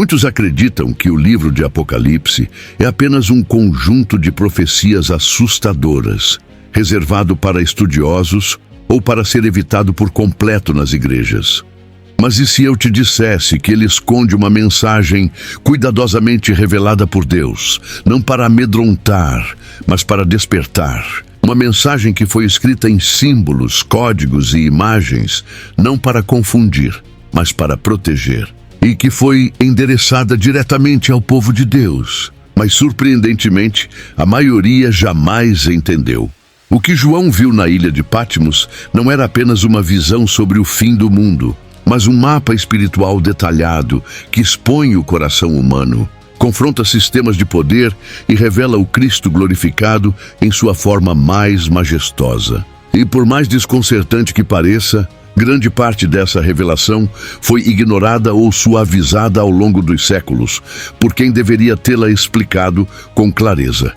Muitos acreditam que o livro de Apocalipse é apenas um conjunto de profecias assustadoras, reservado para estudiosos ou para ser evitado por completo nas igrejas. Mas e se eu te dissesse que ele esconde uma mensagem cuidadosamente revelada por Deus, não para amedrontar, mas para despertar? Uma mensagem que foi escrita em símbolos, códigos e imagens, não para confundir, mas para proteger. E que foi endereçada diretamente ao povo de Deus. Mas, surpreendentemente, a maioria jamais entendeu. O que João viu na ilha de Patmos não era apenas uma visão sobre o fim do mundo, mas um mapa espiritual detalhado que expõe o coração humano, confronta sistemas de poder e revela o Cristo glorificado em sua forma mais majestosa. E por mais desconcertante que pareça, grande parte dessa revelação foi ignorada ou suavizada ao longo dos séculos, por quem deveria tê-la explicado com clareza.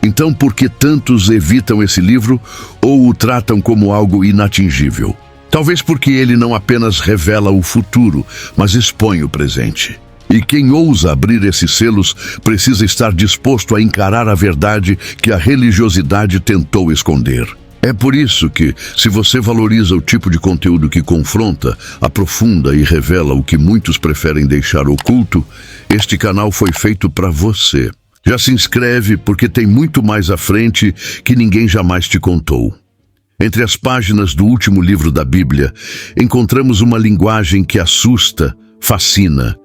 Então, por que tantos evitam esse livro ou o tratam como algo inatingível? Talvez porque ele não apenas revela o futuro, mas expõe o presente. E quem ousa abrir esses selos precisa estar disposto a encarar a verdade que a religiosidade tentou esconder. É por isso que, se você valoriza o tipo de conteúdo que confronta, aprofunda e revela o que muitos preferem deixar oculto, este canal foi feito para você. Já se inscreve porque tem muito mais à frente que ninguém jamais te contou. Entre as páginas do último livro da Bíblia, encontramos uma linguagem que assusta, fascina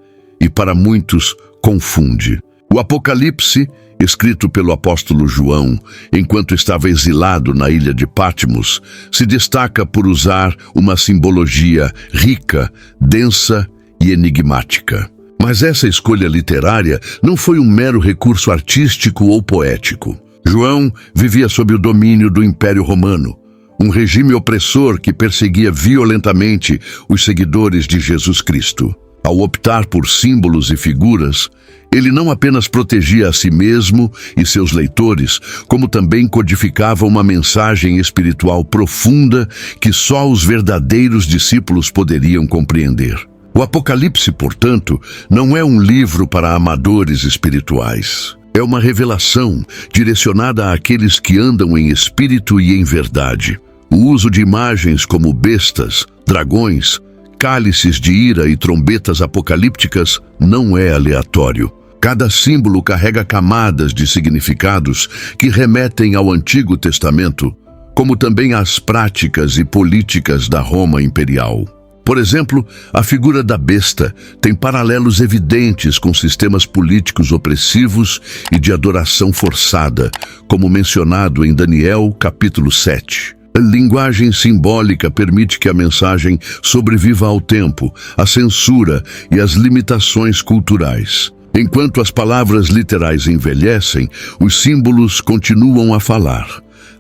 e, para muitos, confunde. O Apocalipse, escrito pelo apóstolo João, enquanto estava exilado na ilha de Patmos, se destaca por usar uma simbologia rica, densa e enigmática. Mas essa escolha literária não foi um mero recurso artístico ou poético. João vivia sob o domínio do Império Romano, um regime opressor que perseguia violentamente os seguidores de Jesus Cristo. Ao optar por símbolos e figuras, ele não apenas protegia a si mesmo e seus leitores, como também codificava uma mensagem espiritual profunda que só os verdadeiros discípulos poderiam compreender. O Apocalipse, portanto, não é um livro para amadores espirituais. É uma revelação direcionada àqueles que andam em espírito e em verdade. O uso de imagens como bestas, dragões, cálices de ira e trombetas apocalípticas não é aleatório. Cada símbolo carrega camadas de significados que remetem ao Antigo Testamento, como também às práticas e políticas da Roma imperial. Por exemplo, a figura da besta tem paralelos evidentes com sistemas políticos opressivos e de adoração forçada, como mencionado em Daniel, capítulo 7. A linguagem simbólica permite que a mensagem sobreviva ao tempo, à censura e às limitações culturais. Enquanto as palavras literais envelhecem, os símbolos continuam a falar,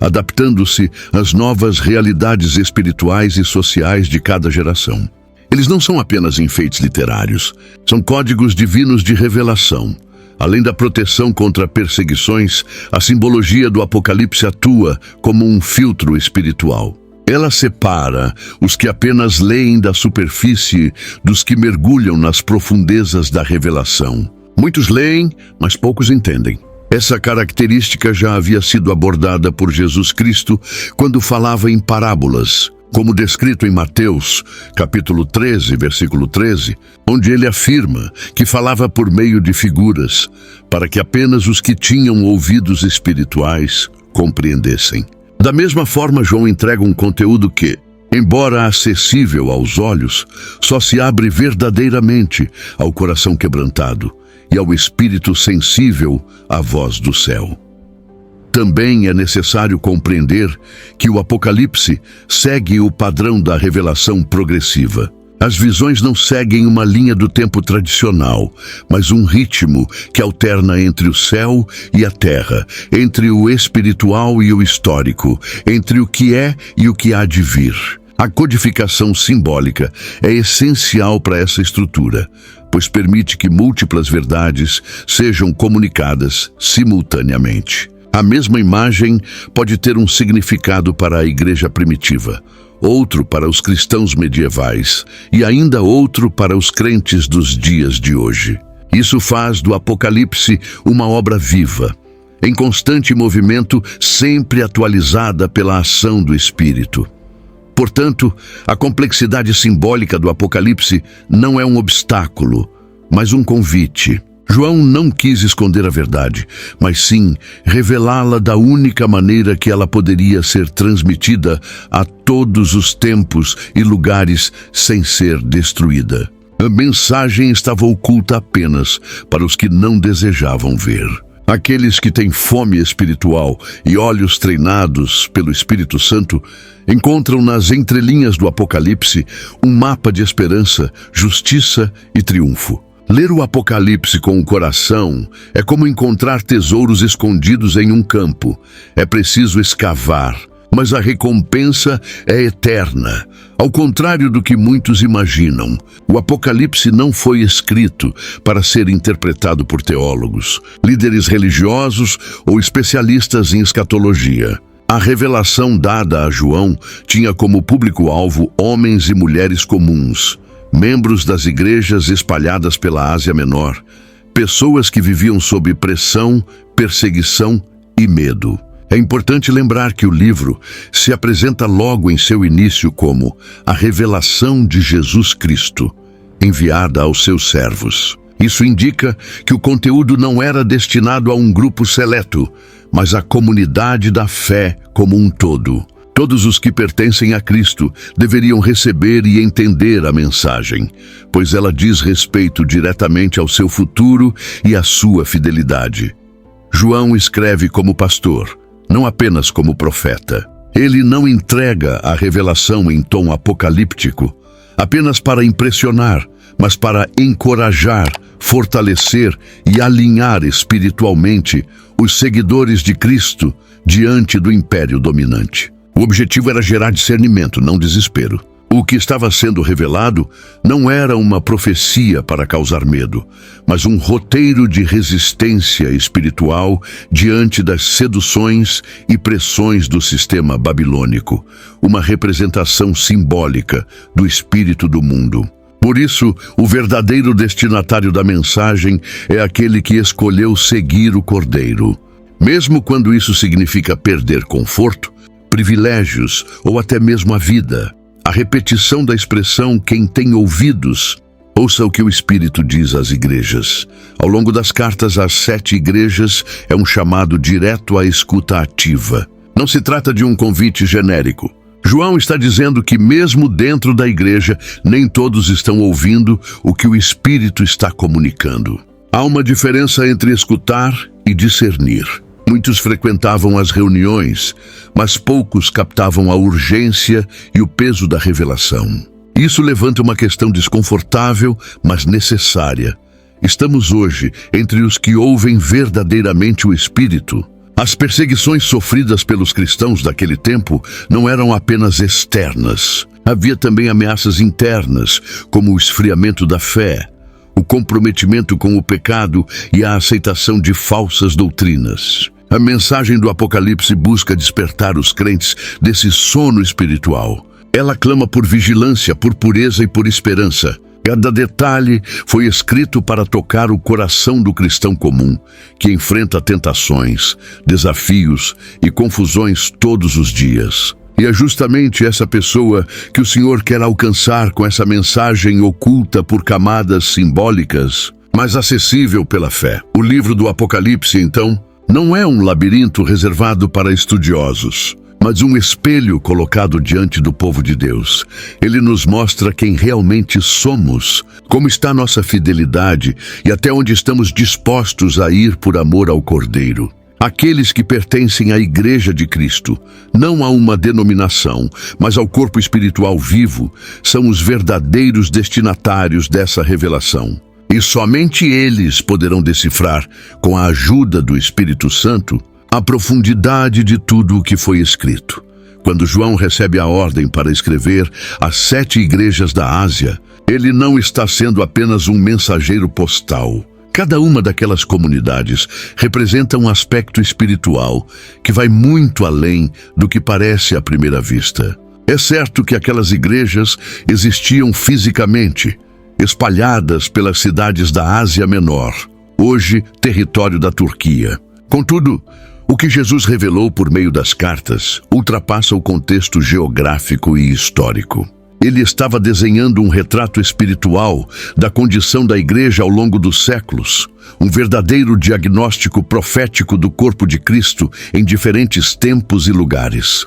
adaptando-se às novas realidades espirituais e sociais de cada geração. Eles não são apenas enfeites literários, são códigos divinos de revelação. Além da proteção contra perseguições, a simbologia do Apocalipse atua como um filtro espiritual. Ela separa os que apenas leem da superfície dos que mergulham nas profundezas da revelação. Muitos leem, mas poucos entendem. Essa característica já havia sido abordada por Jesus Cristo quando falava em parábolas, como descrito em Mateus, capítulo 13, versículo 13, onde ele afirma que falava por meio de figuras, para que apenas os que tinham ouvidos espirituais compreendessem. Da mesma forma, João entrega um conteúdo que, embora acessível aos olhos, só se abre verdadeiramente ao coração quebrantado e ao espírito sensível à voz do céu. Também é necessário compreender que o Apocalipse segue o padrão da revelação progressiva. As visões não seguem uma linha do tempo tradicional, mas um ritmo que alterna entre o céu e a terra, entre o espiritual e o histórico, entre o que é e o que há de vir. A codificação simbólica é essencial para essa estrutura, pois permite que múltiplas verdades sejam comunicadas simultaneamente. A mesma imagem pode ter um significado para a igreja primitiva, outro para os cristãos medievais e ainda outro para os crentes dos dias de hoje. Isso faz do Apocalipse uma obra viva, em constante movimento, sempre atualizada pela ação do Espírito. Portanto, a complexidade simbólica do Apocalipse não é um obstáculo, mas um convite. João não quis esconder a verdade, mas sim revelá-la da única maneira que ela poderia ser transmitida a todos os tempos e lugares sem ser destruída. A mensagem estava oculta apenas para os que não desejavam ver. Aqueles que têm fome espiritual e olhos treinados pelo Espírito Santo encontram nas entrelinhas do Apocalipse um mapa de esperança, justiça e triunfo. Ler o Apocalipse com o coração é como encontrar tesouros escondidos em um campo. É preciso escavar, mas a recompensa é eterna. Ao contrário do que muitos imaginam, o Apocalipse não foi escrito para ser interpretado por teólogos, líderes religiosos ou especialistas em escatologia. A revelação dada a João tinha como público-alvo homens e mulheres comuns, membros das igrejas espalhadas pela Ásia Menor, pessoas que viviam sob pressão, perseguição e medo. É importante lembrar que o livro se apresenta logo em seu início como a revelação de Jesus Cristo, enviada aos seus servos. Isso indica que o conteúdo não era destinado a um grupo seleto, mas à comunidade da fé como um todo. Todos os que pertencem a Cristo deveriam receber e entender a mensagem, pois ela diz respeito diretamente ao seu futuro e à sua fidelidade. João escreve como pastor, não apenas como profeta. Ele não entrega a revelação em tom apocalíptico, apenas para impressionar, mas para encorajar, fortalecer e alinhar espiritualmente os seguidores de Cristo diante do império dominante. O objetivo era gerar discernimento, não desespero. O que estava sendo revelado não era uma profecia para causar medo, mas um roteiro de resistência espiritual diante das seduções e pressões do sistema babilônico, uma representação simbólica do espírito do mundo. Por isso, o verdadeiro destinatário da mensagem é aquele que escolheu seguir o Cordeiro. Mesmo quando isso significa perder conforto, privilégios ou até mesmo a vida. A repetição da expressão "quem tem ouvidos", ouça o que o Espírito diz às igrejas. Ao longo das cartas às 7 igrejas, é um chamado direto à escuta ativa. Não se trata de um convite genérico. João está dizendo que mesmo dentro da igreja, nem todos estão ouvindo o que o Espírito está comunicando. Há uma diferença entre escutar e discernir. Muitos frequentavam as reuniões, mas poucos captavam a urgência e o peso da revelação. Isso levanta uma questão desconfortável, mas necessária. Estamos hoje entre os que ouvem verdadeiramente o Espírito. As perseguições sofridas pelos cristãos daquele tempo não eram apenas externas. Havia também ameaças internas, como o esfriamento da fé, o comprometimento com o pecado e a aceitação de falsas doutrinas. A mensagem do Apocalipse busca despertar os crentes desse sono espiritual. Ela clama por vigilância, por pureza e por esperança. Cada detalhe foi escrito para tocar o coração do cristão comum, que enfrenta tentações, desafios e confusões todos os dias. E é justamente essa pessoa que o Senhor quer alcançar com essa mensagem oculta por camadas simbólicas, mas acessível pela fé. O livro do Apocalipse, então, não é um labirinto reservado para estudiosos, mas um espelho colocado diante do povo de Deus. Ele nos mostra quem realmente somos, como está nossa fidelidade e até onde estamos dispostos a ir por amor ao Cordeiro. Aqueles que pertencem à Igreja de Cristo, não a uma denominação, mas ao corpo espiritual vivo, são os verdadeiros destinatários dessa revelação. E somente eles poderão decifrar, com a ajuda do Espírito Santo, a profundidade de tudo o que foi escrito. Quando João recebe a ordem para escrever às 7 igrejas da Ásia, ele não está sendo apenas um mensageiro postal. Cada uma daquelas comunidades representa um aspecto espiritual que vai muito além do que parece à primeira vista. É certo que aquelas igrejas existiam fisicamente, espalhadas pelas cidades da Ásia Menor, hoje território da Turquia. Contudo, o que Jesus revelou por meio das cartas ultrapassa o contexto geográfico e histórico. Ele estava desenhando um retrato espiritual da condição da igreja ao longo dos séculos, um verdadeiro diagnóstico profético do corpo de Cristo em diferentes tempos e lugares.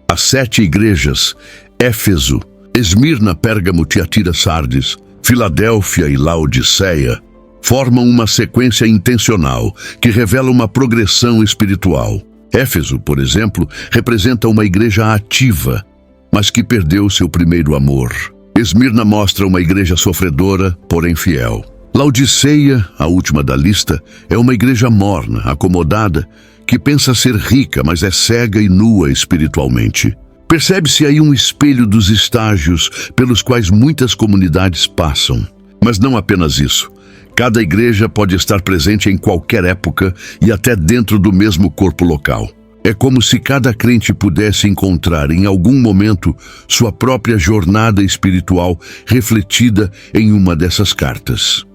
As 7 igrejas, Éfeso, Esmirna, Pérgamo, Tiatira, Sardes, Filadélfia e Laodiceia, formam uma sequência intencional que revela uma progressão espiritual. Éfeso, por exemplo, representa uma igreja ativa, mas que perdeu seu primeiro amor. Esmirna mostra uma igreja sofredora, porém fiel. Laodiceia, a última da lista, é uma igreja morna, acomodada, que pensa ser rica, mas é cega e nua espiritualmente. Percebe-se aí um espelho dos estágios pelos quais muitas comunidades passam. Mas não apenas isso. Cada igreja pode estar presente em qualquer época e até dentro do mesmo corpo local. É como se cada crente pudesse encontrar em algum momento sua própria jornada espiritual refletida em uma dessas cartas.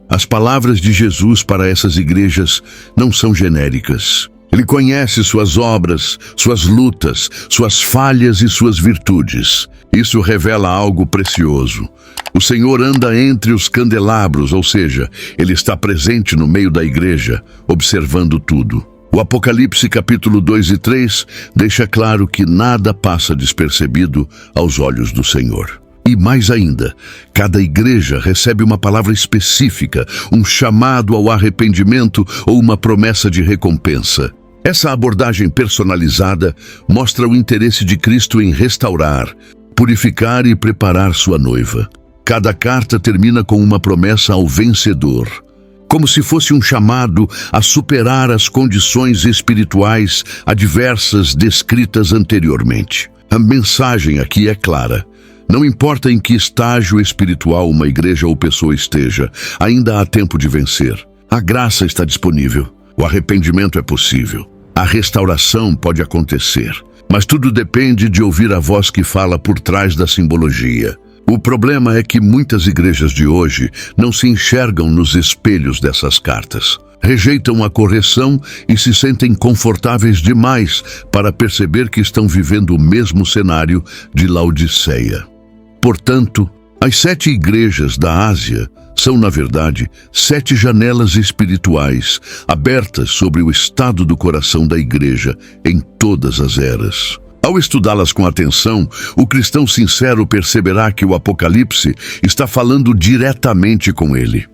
As palavras de Jesus para essas igrejas não são genéricas. Ele conhece suas obras, suas lutas, suas falhas e suas virtudes. Isso revela algo precioso. O Senhor anda entre os candelabros, ou seja, Ele está presente no meio da igreja, observando tudo. O Apocalipse capítulo 2 e 3 deixa claro que nada passa despercebido aos olhos do Senhor. E mais ainda, cada igreja recebe uma palavra específica, um chamado ao arrependimento ou uma promessa de recompensa. Essa abordagem personalizada mostra o interesse de Cristo em restaurar, purificar e preparar sua noiva. Cada carta termina com uma promessa ao vencedor, como se fosse um chamado a superar as condições espirituais adversas descritas anteriormente. A mensagem aqui é clara. Não importa em que estágio espiritual uma igreja ou pessoa esteja, ainda há tempo de vencer. A graça está disponível. O arrependimento é possível. A restauração pode acontecer. Mas tudo depende de ouvir a voz que fala por trás da simbologia. O problema é que muitas igrejas de hoje não se enxergam nos espelhos dessas cartas. Rejeitam a correção e se sentem confortáveis demais para perceber que estão vivendo o mesmo cenário de Laodiceia. Portanto, as 7 igrejas da Ásia são, na verdade, 7 janelas espirituais abertas sobre o estado do coração da igreja em todas as eras. Ao estudá-las com atenção, o cristão sincero perceberá que o Apocalipse está falando diretamente com ele.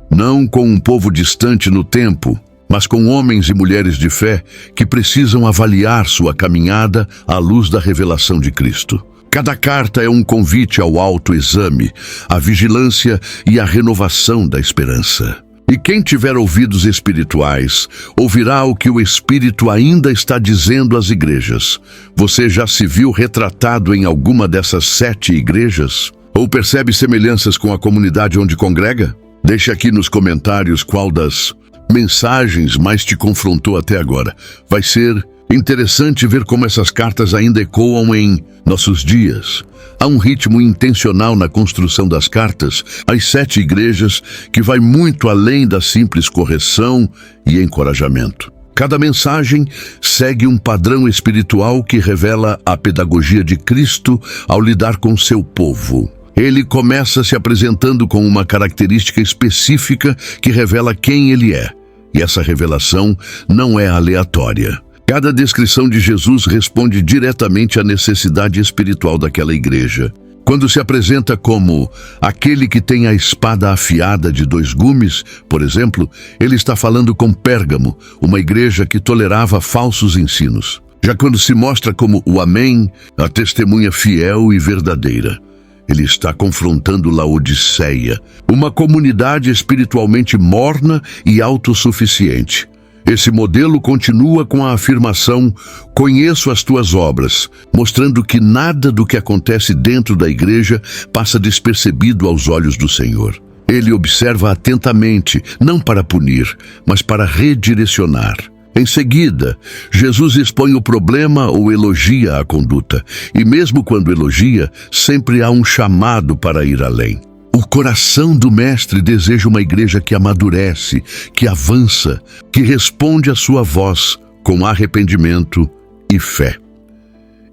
Não com um povo distante no tempo, mas com homens e mulheres de fé que precisam avaliar sua caminhada à luz da revelação de Cristo. Cada carta é um convite ao autoexame, à vigilância e à renovação da esperança. E quem tiver ouvidos espirituais, ouvirá o que o Espírito ainda está dizendo às igrejas. Você já se viu retratado em alguma dessas 7 igrejas? Ou percebe semelhanças com a comunidade onde congrega? Deixe aqui nos comentários qual das mensagens mais te confrontou até agora. Vai ser interessante ver como essas cartas ainda ecoam em nossos dias. Há um ritmo intencional na construção das cartas às 7 igrejas que vai muito além da simples correção e encorajamento. Cada mensagem segue um padrão espiritual que revela a pedagogia de Cristo ao lidar com seu povo. Ele começa se apresentando com uma característica específica que revela quem ele é. E essa revelação não é aleatória. Cada descrição de Jesus responde diretamente à necessidade espiritual daquela igreja. Quando se apresenta como aquele que tem a espada afiada de 2 gumes, por exemplo, ele está falando com Pérgamo, uma igreja que tolerava falsos ensinos. Já quando se mostra como o Amém, a testemunha fiel e verdadeira, ele está confrontando Laodiceia, uma comunidade espiritualmente morna e autossuficiente. Esse modelo continua com a afirmação: conheço as tuas obras, mostrando que nada do que acontece dentro da igreja passa despercebido aos olhos do Senhor. Ele observa atentamente, não para punir, mas para redirecionar. Em seguida, Jesus expõe o problema ou elogia a conduta, e mesmo quando elogia, sempre há um chamado para ir além. O coração do Mestre deseja uma igreja que amadurece, que avança, que responde à sua voz com arrependimento e fé.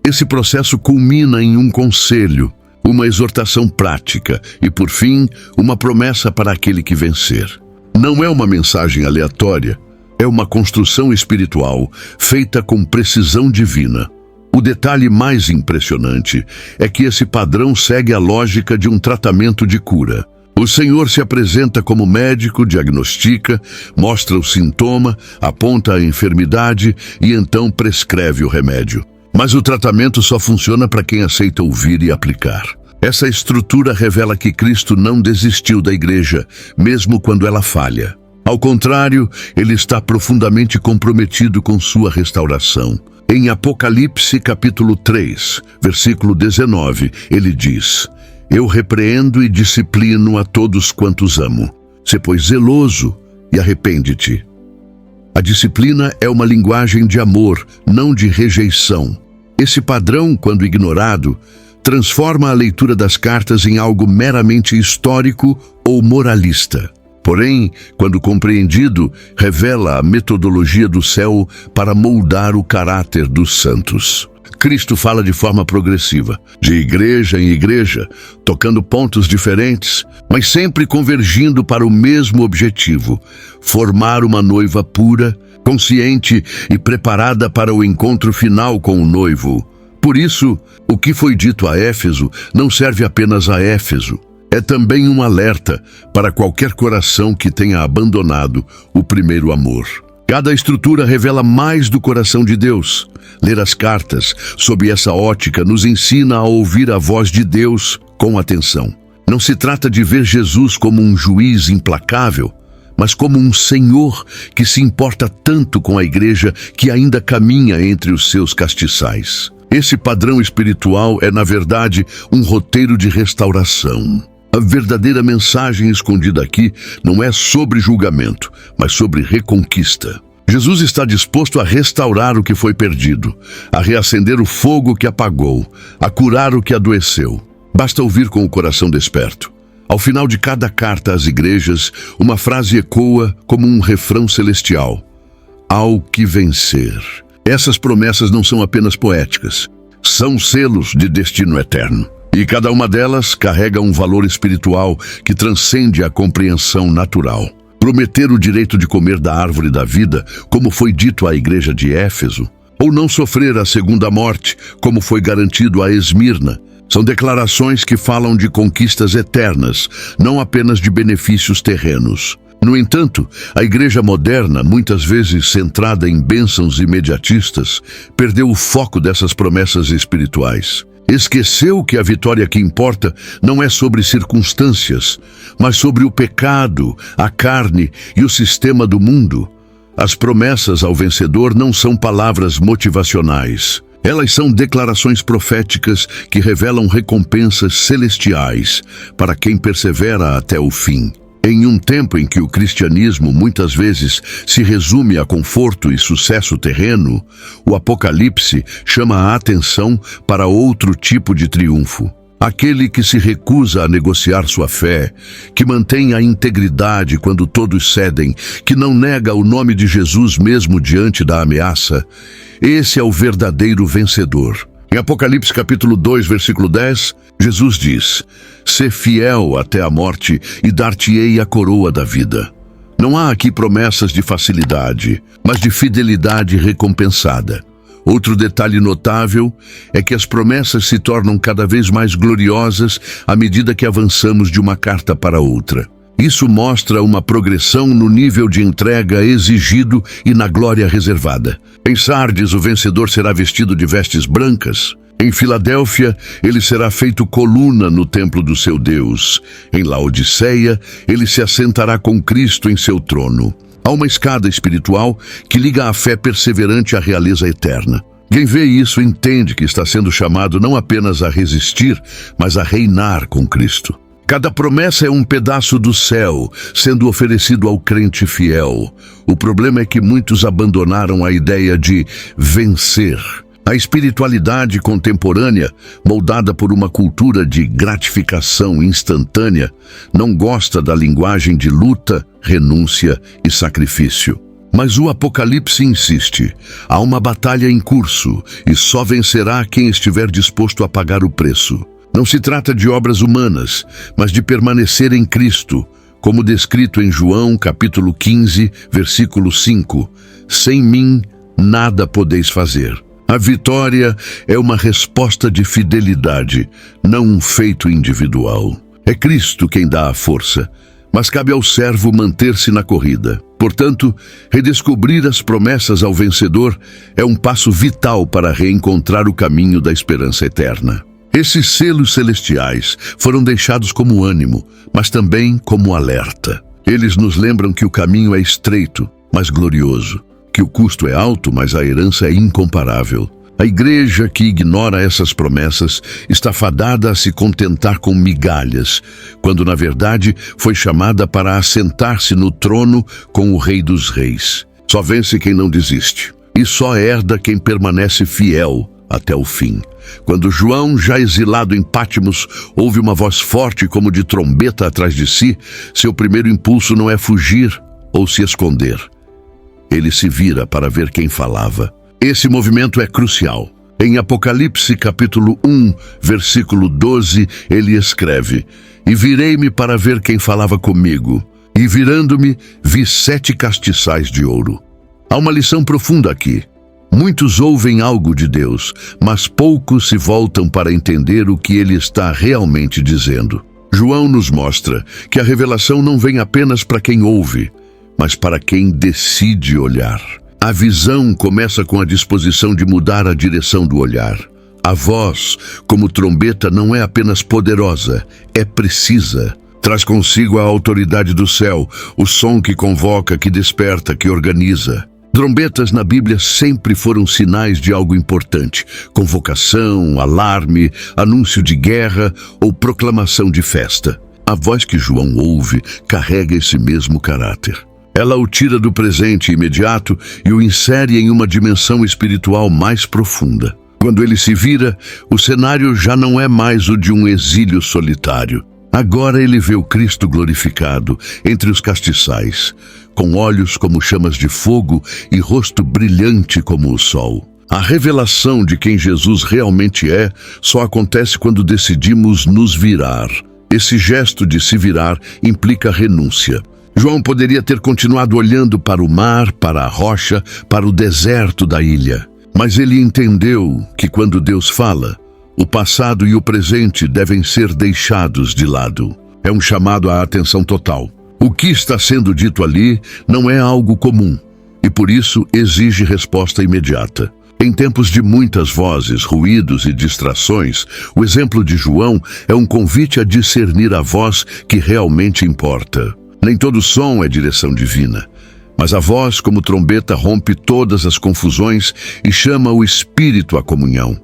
Esse processo culmina em um conselho, uma exortação prática e, por fim, uma promessa para aquele que vencer. Não é uma mensagem aleatória, é uma construção espiritual feita com precisão divina. O detalhe mais impressionante é que esse padrão segue a lógica de um tratamento de cura. O Senhor se apresenta como médico, diagnostica, mostra o sintoma, aponta a enfermidade e então prescreve o remédio. Mas o tratamento só funciona para quem aceita ouvir e aplicar. Essa estrutura revela que Cristo não desistiu da igreja, mesmo quando ela falha. Ao contrário, ele está profundamente comprometido com sua restauração. Em Apocalipse capítulo 3, versículo 19, ele diz: Eu repreendo e disciplino a todos quantos amo. Sê, pois, zeloso e arrepende-te. A disciplina é uma linguagem de amor, não de rejeição. Esse padrão, quando ignorado, transforma a leitura das cartas em algo meramente histórico ou moralista. Porém, quando compreendido, revela a metodologia do céu para moldar o caráter dos santos. Cristo fala de forma progressiva, de igreja em igreja, tocando pontos diferentes, mas sempre convergindo para o mesmo objetivo: formar uma noiva pura, consciente e preparada para o encontro final com o noivo. Por isso, o que foi dito a Éfeso não serve apenas a Éfeso. É também um alerta para qualquer coração que tenha abandonado o primeiro amor. Cada estrutura revela mais do coração de Deus. Ler as cartas, sob essa ótica, nos ensina a ouvir a voz de Deus com atenção. Não se trata de ver Jesus como um juiz implacável, mas como um Senhor que se importa tanto com a igreja que ainda caminha entre os seus castiçais. Esse padrão espiritual é, na verdade, um roteiro de restauração. A verdadeira mensagem escondida aqui não é sobre julgamento, mas sobre reconquista. Jesus está disposto a restaurar o que foi perdido, a reacender o fogo que apagou, a curar o que adoeceu. Basta ouvir com o coração desperto. Ao final de cada carta às igrejas, uma frase ecoa como um refrão celestial: ao que vencer. Essas promessas não são apenas poéticas, são selos de destino eterno. E cada uma delas carrega um valor espiritual que transcende a compreensão natural. Prometer o direito de comer da árvore da vida, como foi dito à igreja de Éfeso, ou não sofrer a segunda morte, como foi garantido a Esmirna, são declarações que falam de conquistas eternas, não apenas de benefícios terrenos. No entanto, a igreja moderna, muitas vezes centrada em bênçãos imediatistas, perdeu o foco dessas promessas espirituais. Esqueceu que a vitória que importa não é sobre circunstâncias, mas sobre o pecado, a carne e o sistema do mundo. As promessas ao vencedor não são palavras motivacionais. Elas são declarações proféticas que revelam recompensas celestiais para quem persevera até o fim. Em um tempo em que o cristianismo muitas vezes se resume a conforto e sucesso terreno, o Apocalipse chama a atenção para outro tipo de triunfo. Aquele que se recusa a negociar sua fé, que mantém a integridade quando todos cedem, que não nega o nome de Jesus mesmo diante da ameaça, esse é o verdadeiro vencedor. Em Apocalipse capítulo 2, versículo 10, Jesus diz: Sê fiel até a morte e dar-te-ei a coroa da vida. Não há aqui promessas de facilidade, mas de fidelidade recompensada. Outro detalhe notável é que as promessas se tornam cada vez mais gloriosas à medida que avançamos de uma carta para outra. Isso mostra uma progressão no nível de entrega exigido e na glória reservada. Em Sardes, o vencedor será vestido de vestes brancas. Em Filadélfia, ele será feito coluna no templo do seu Deus. Em Laodiceia, ele se assentará com Cristo em seu trono. Há uma escada espiritual que liga a fé perseverante à realeza eterna. Quem vê isso entende que está sendo chamado não apenas a resistir, mas a reinar com Cristo. Cada promessa é um pedaço do céu, sendo oferecido ao crente fiel. O problema é que muitos abandonaram a ideia de vencer. A espiritualidade contemporânea, moldada por uma cultura de gratificação instantânea, não gosta da linguagem de luta, renúncia e sacrifício. Mas o Apocalipse insiste: há uma batalha em curso e só vencerá quem estiver disposto a pagar o preço. Não se trata de obras humanas, mas de permanecer em Cristo, como descrito em João capítulo 15, versículo 5. Sem mim, nada podeis fazer. A vitória é uma resposta de fidelidade, não um feito individual. É Cristo quem dá a força, mas cabe ao servo manter-se na corrida. Portanto, redescobrir as promessas ao vencedor é um passo vital para reencontrar o caminho da esperança eterna. Esses selos celestiais foram deixados como ânimo, mas também como alerta. Eles nos lembram que o caminho é estreito, mas glorioso, que o custo é alto, mas a herança é incomparável. A igreja que ignora essas promessas está fadada a se contentar com migalhas, quando na verdade foi chamada para assentar-se no trono com o Rei dos Reis. Só vence quem não desiste, e só herda quem permanece fiel até o fim. Quando João, já exilado em Patmos, ouve uma voz forte como de trombeta atrás de si, seu primeiro impulso não é fugir ou se esconder. Ele se vira para ver quem falava. Esse movimento é crucial. Em Apocalipse capítulo 1, versículo 12, ele escreve: E virei-me para ver quem falava comigo, e virando-me, vi 7 castiçais de ouro. Há uma lição profunda aqui. Muitos ouvem algo de Deus, mas poucos se voltam para entender o que ele está realmente dizendo. João nos mostra que a revelação não vem apenas para quem ouve, mas para quem decide olhar. A visão começa com a disposição de mudar a direção do olhar. A voz, como trombeta, não é apenas poderosa, é precisa. Traz consigo a autoridade do céu, o som que convoca, que desperta, que organiza. Trombetas na Bíblia sempre foram sinais de algo importante: convocação, alarme, anúncio de guerra ou proclamação de festa. A voz que João ouve carrega esse mesmo caráter. Ela o tira do presente imediato e o insere em uma dimensão espiritual mais profunda. Quando ele se vira, o cenário já não é mais o de um exílio solitário. Agora ele vê o Cristo glorificado entre os castiçais, com olhos como chamas de fogo e rosto brilhante como o sol. A revelação de quem Jesus realmente é só acontece quando decidimos nos virar. Esse gesto de se virar implica renúncia. João poderia ter continuado olhando para o mar, para a rocha, para o deserto da ilha. Mas ele entendeu que quando Deus fala, o passado e o presente devem ser deixados de lado. É um chamado à atenção total. O que está sendo dito ali não é algo comum, e por isso exige resposta imediata. Em tempos de muitas vozes, ruídos e distrações, o exemplo de João é um convite a discernir a voz que realmente importa. Nem todo som é direção divina, mas a voz, como trombeta, rompe todas as confusões e chama o Espírito à comunhão.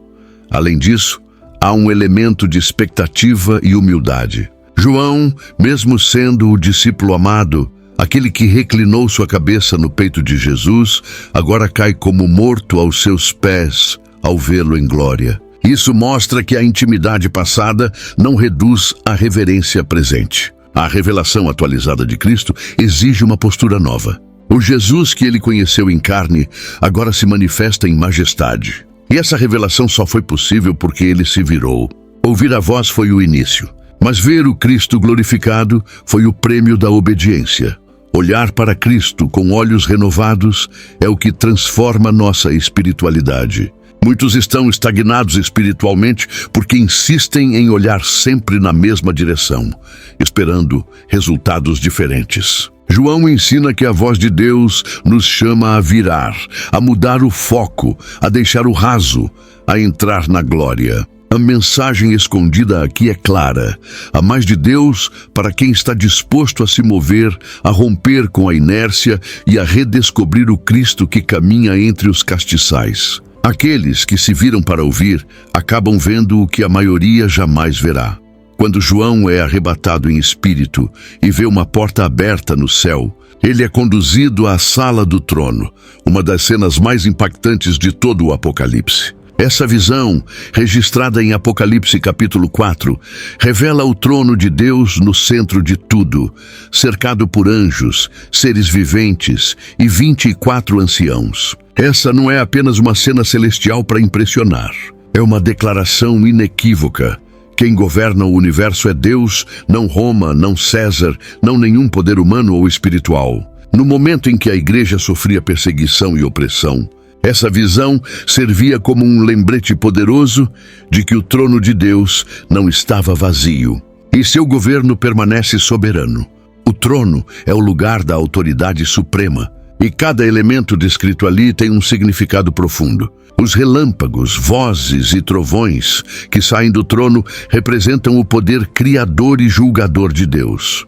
Além disso, há um elemento de expectativa e humildade. João, mesmo sendo o discípulo amado, aquele que reclinou sua cabeça no peito de Jesus, agora cai como morto aos seus pés ao vê-lo em glória. Isso mostra que a intimidade passada não reduz a reverência presente. A revelação atualizada de Cristo exige uma postura nova. O Jesus que ele conheceu em carne agora se manifesta em majestade. E essa revelação só foi possível porque ele se virou. Ouvir a voz foi o início, mas ver o Cristo glorificado foi o prêmio da obediência. Olhar para Cristo com olhos renovados é o que transforma nossa espiritualidade. Muitos estão estagnados espiritualmente porque insistem em olhar sempre na mesma direção, esperando resultados diferentes. João ensina que a voz de Deus nos chama a virar, a mudar o foco, a deixar o raso, a entrar na glória. A mensagem escondida aqui é clara: há mais de Deus para quem está disposto a se mover, a romper com a inércia e a redescobrir o Cristo que caminha entre os castiçais. Aqueles que se viram para ouvir acabam vendo o que a maioria jamais verá. Quando João é arrebatado em espírito e vê uma porta aberta no céu, ele é conduzido à sala do trono, uma das cenas mais impactantes de todo o Apocalipse. Essa visão, registrada em Apocalipse capítulo 4, revela o trono de Deus no centro de tudo, cercado por anjos, seres viventes e 24 anciãos. Essa não é apenas uma cena celestial para impressionar. É uma declaração inequívoca. Quem governa o universo é Deus, não Roma, não César, não nenhum poder humano ou espiritual. No momento em que a igreja sofria perseguição e opressão, essa visão servia como um lembrete poderoso de que o trono de Deus não estava vazio e seu governo permanece soberano. O trono é o lugar da autoridade suprema e cada elemento descrito ali tem um significado profundo. Os relâmpagos, vozes e trovões que saem do trono representam o poder criador e julgador de Deus.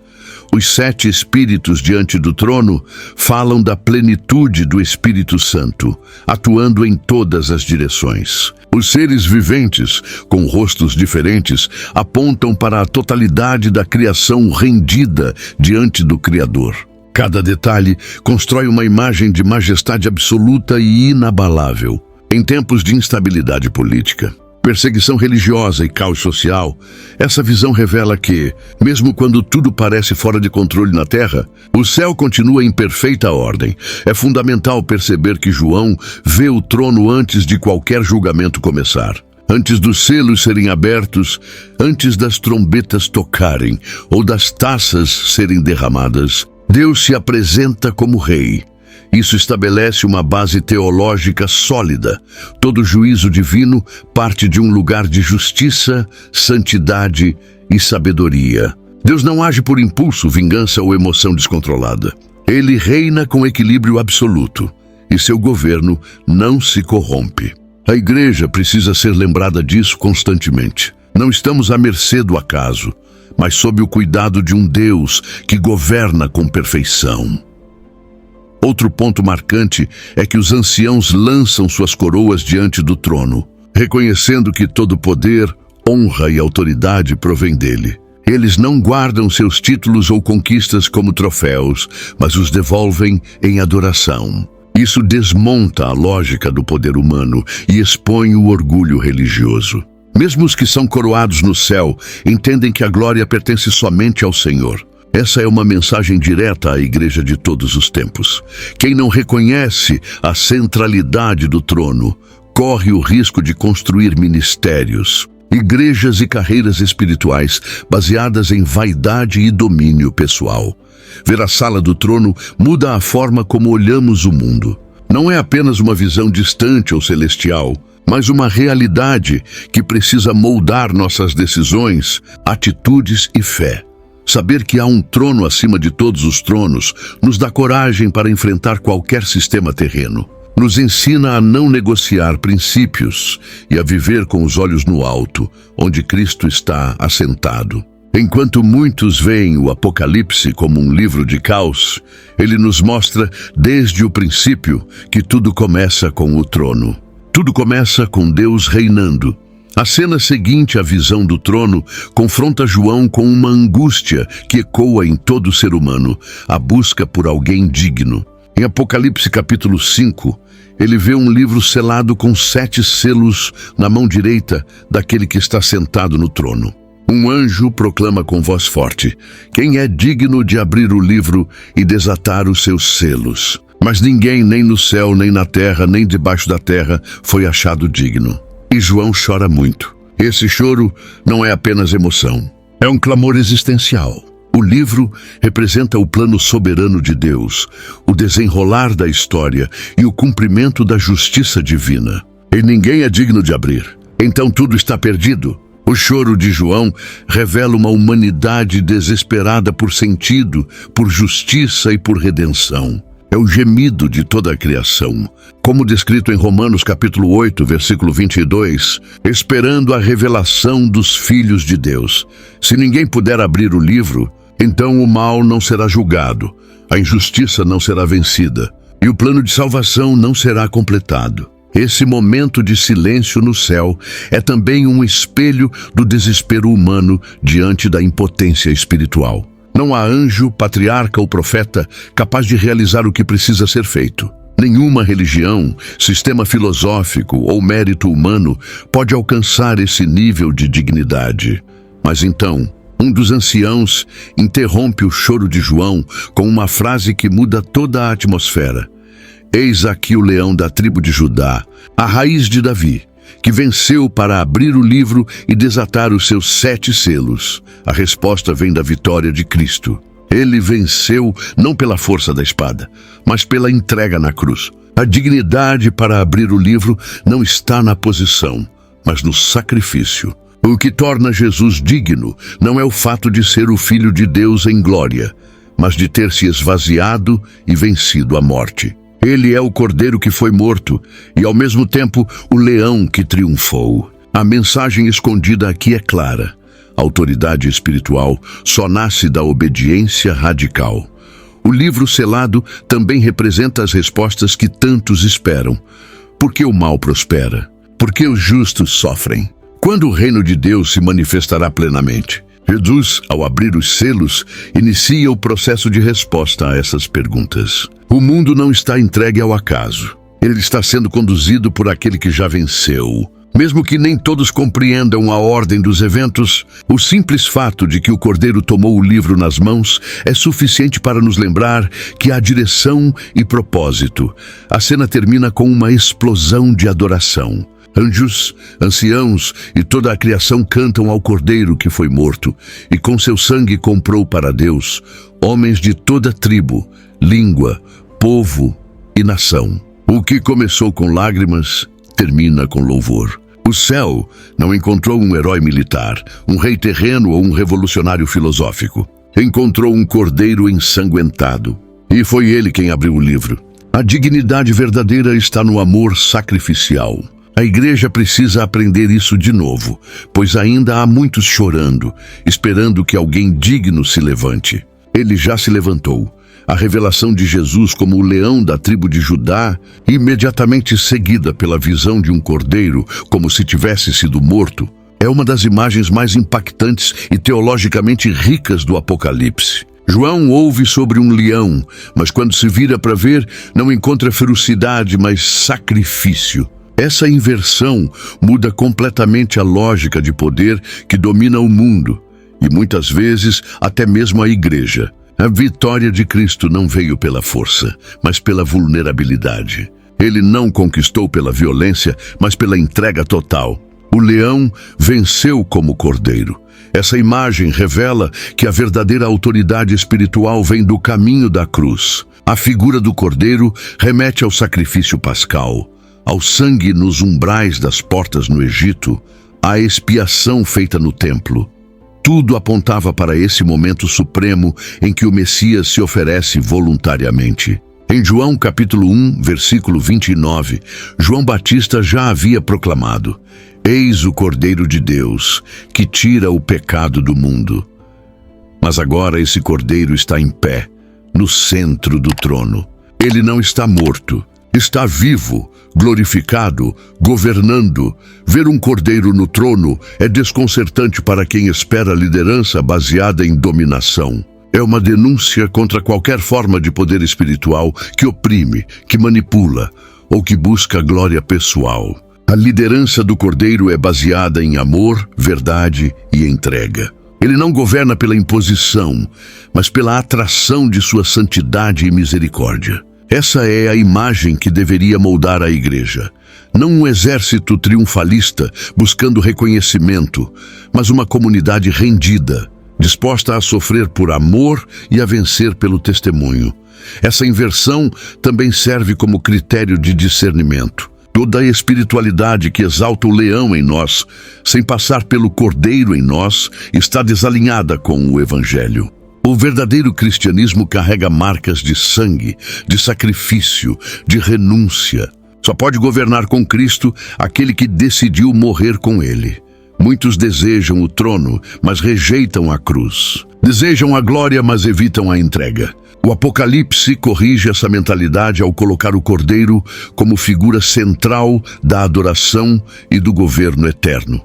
Os 7 espíritos diante do trono falam da plenitude do Espírito Santo, atuando em todas as direções. Os seres viventes, com rostos diferentes, apontam para a totalidade da criação rendida diante do Criador. Cada detalhe constrói uma imagem de majestade absoluta e inabalável. Em tempos de instabilidade política, perseguição religiosa e caos social, essa visão revela que, mesmo quando tudo parece fora de controle na Terra, o céu continua em perfeita ordem. É fundamental perceber que João vê o trono antes de qualquer julgamento começar. Antes dos selos serem abertos, antes das trombetas tocarem ou das taças serem derramadas, Deus se apresenta como Rei. Isso estabelece uma base teológica sólida. Todo juízo divino parte de um lugar de justiça, santidade e sabedoria. Deus não age por impulso, vingança ou emoção descontrolada. Ele reina com equilíbrio absoluto e seu governo não se corrompe. A igreja precisa ser lembrada disso constantemente. Não estamos à mercê do acaso, mas sob o cuidado de um Deus que governa com perfeição. Outro ponto marcante é que os anciãos lançam suas coroas diante do trono, reconhecendo que todo poder, honra e autoridade provém dele. Eles não guardam seus títulos ou conquistas como troféus, mas os devolvem em adoração. Isso desmonta a lógica do poder humano e expõe o orgulho religioso. Mesmo os que são coroados no céu entendem que a glória pertence somente ao Senhor. Essa é uma mensagem direta à igreja de todos os tempos. Quem não reconhece a centralidade do trono corre o risco de construir ministérios, igrejas e carreiras espirituais baseadas em vaidade e domínio pessoal. Ver a sala do trono muda a forma como olhamos o mundo. Não é apenas uma visão distante ou celestial, mas uma realidade que precisa moldar nossas decisões, atitudes e fé. Saber que há um trono acima de todos os tronos nos dá coragem para enfrentar qualquer sistema terreno. Nos ensina a não negociar princípios e a viver com os olhos no alto, onde Cristo está assentado. Enquanto muitos veem o Apocalipse como um livro de caos, ele nos mostra desde o princípio que tudo começa com o trono. Tudo começa com Deus reinando. A cena seguinte à visão do trono confronta João com uma angústia que ecoa em todo ser humano, a busca por alguém digno. Em Apocalipse capítulo 5, ele vê um livro selado com 7 selos na mão direita daquele que está sentado no trono. Um anjo proclama com voz forte: "Quem é digno de abrir o livro e desatar os seus selos?" Mas ninguém, nem no céu, nem na terra, nem debaixo da terra, foi achado digno. E João chora muito. Esse choro não é apenas emoção, é um clamor existencial. O livro representa o plano soberano de Deus, o desenrolar da história e o cumprimento da justiça divina. E ninguém é digno de abrir. Então tudo está perdido. O choro de João revela uma humanidade desesperada por sentido, por justiça e por redenção. É o gemido de toda a criação, como descrito em Romanos capítulo 8, versículo 22, esperando a revelação dos filhos de Deus. Se ninguém puder abrir o livro, então o mal não será julgado, a injustiça não será vencida, e o plano de salvação não será completado. Esse momento de silêncio no céu é também um espelho do desespero humano diante da impotência espiritual. Não há anjo, patriarca ou profeta capaz de realizar o que precisa ser feito. Nenhuma religião, sistema filosófico ou mérito humano pode alcançar esse nível de dignidade. Mas então, um dos anciãos interrompe o choro de João com uma frase que muda toda a atmosfera. Eis aqui o leão da tribo de Judá, a raiz de Davi, que venceu para abrir o livro e desatar os seus 7 selos. A resposta vem da vitória de Cristo. Ele venceu não pela força da espada, mas pela entrega na cruz. A dignidade para abrir o livro não está na posição, mas no sacrifício. O que torna Jesus digno não é o fato de ser o Filho de Deus em glória, mas de ter se esvaziado e vencido a morte. Ele é o cordeiro que foi morto e, ao mesmo tempo, o leão que triunfou. A mensagem escondida aqui é clara. A autoridade espiritual só nasce da obediência radical. O livro selado também representa as respostas que tantos esperam. Por que o mal prospera? Por que os justos sofrem? Quando o reino de Deus se manifestará plenamente? Jesus, ao abrir os selos, inicia o processo de resposta a essas perguntas. O mundo não está entregue ao acaso. Ele está sendo conduzido por aquele que já venceu. Mesmo que nem todos compreendam a ordem dos eventos, o simples fato de que o Cordeiro tomou o livro nas mãos é suficiente para nos lembrar que há direção e propósito. A cena termina com uma explosão de adoração. Anjos, anciãos e toda a criação cantam ao Cordeiro que foi morto e com seu sangue comprou para Deus homens de toda tribo, língua, povo e nação. O que começou com lágrimas, termina com louvor. O céu não encontrou um herói militar, um rei terreno ou um revolucionário filosófico. Encontrou um cordeiro ensanguentado. E foi ele quem abriu o livro. A dignidade verdadeira está no amor sacrificial. A igreja precisa aprender isso de novo, pois ainda há muitos chorando, esperando que alguém digno se levante. Ele já se levantou. A revelação de Jesus como o leão da tribo de Judá, imediatamente seguida pela visão de um cordeiro como se tivesse sido morto, é uma das imagens mais impactantes e teologicamente ricas do Apocalipse. João ouve sobre um leão, mas quando se vira para ver, não encontra ferocidade, mas sacrifício. Essa inversão muda completamente a lógica de poder que domina o mundo e muitas vezes até mesmo a igreja. A vitória de Cristo não veio pela força, mas pela vulnerabilidade. Ele não conquistou pela violência, mas pela entrega total. O leão venceu como cordeiro. Essa imagem revela que a verdadeira autoridade espiritual vem do caminho da cruz. A figura do cordeiro remete ao sacrifício pascal, ao sangue nos umbrais das portas no Egito, à expiação feita no templo. Tudo apontava para esse momento supremo em que o Messias se oferece voluntariamente. Em João capítulo 1, versículo 29, João Batista já havia proclamado: Eis o Cordeiro de Deus, que tira o pecado do mundo. Mas agora esse Cordeiro está em pé, no centro do trono. Ele não está morto. Está vivo, glorificado, governando. Ver um cordeiro no trono é desconcertante para quem espera liderança baseada em dominação. É uma denúncia contra qualquer forma de poder espiritual que oprime, que manipula ou que busca glória pessoal. A liderança do cordeiro é baseada em amor, verdade e entrega. Ele não governa pela imposição, mas pela atração de sua santidade e misericórdia. Essa é a imagem que deveria moldar a igreja. Não um exército triunfalista buscando reconhecimento, mas uma comunidade rendida, disposta a sofrer por amor e a vencer pelo testemunho. Essa inversão também serve como critério de discernimento. Toda a espiritualidade que exalta o leão em nós, sem passar pelo cordeiro em nós, está desalinhada com o Evangelho. O verdadeiro cristianismo carrega marcas de sangue, de sacrifício, de renúncia. Só pode governar com Cristo aquele que decidiu morrer com ele. Muitos desejam o trono, mas rejeitam a cruz. Desejam a glória, mas evitam a entrega. O Apocalipse corrige essa mentalidade ao colocar o Cordeiro como figura central da adoração e do governo eterno.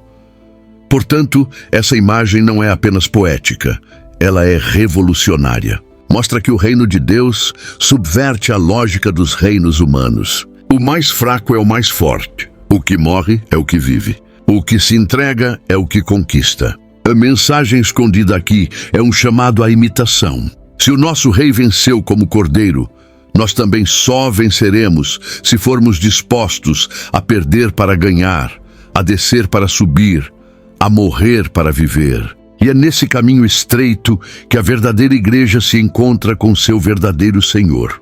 Portanto, essa imagem não é apenas poética, ela é revolucionária. Mostra que o reino de Deus subverte a lógica dos reinos humanos. O mais fraco é o mais forte. O que morre é o que vive. O que se entrega é o que conquista. A mensagem escondida aqui é um chamado à imitação. Se o nosso rei venceu como cordeiro, nós também só venceremos se formos dispostos a perder para ganhar, a descer para subir, a morrer para viver. E é nesse caminho estreito que a verdadeira igreja se encontra com seu verdadeiro Senhor.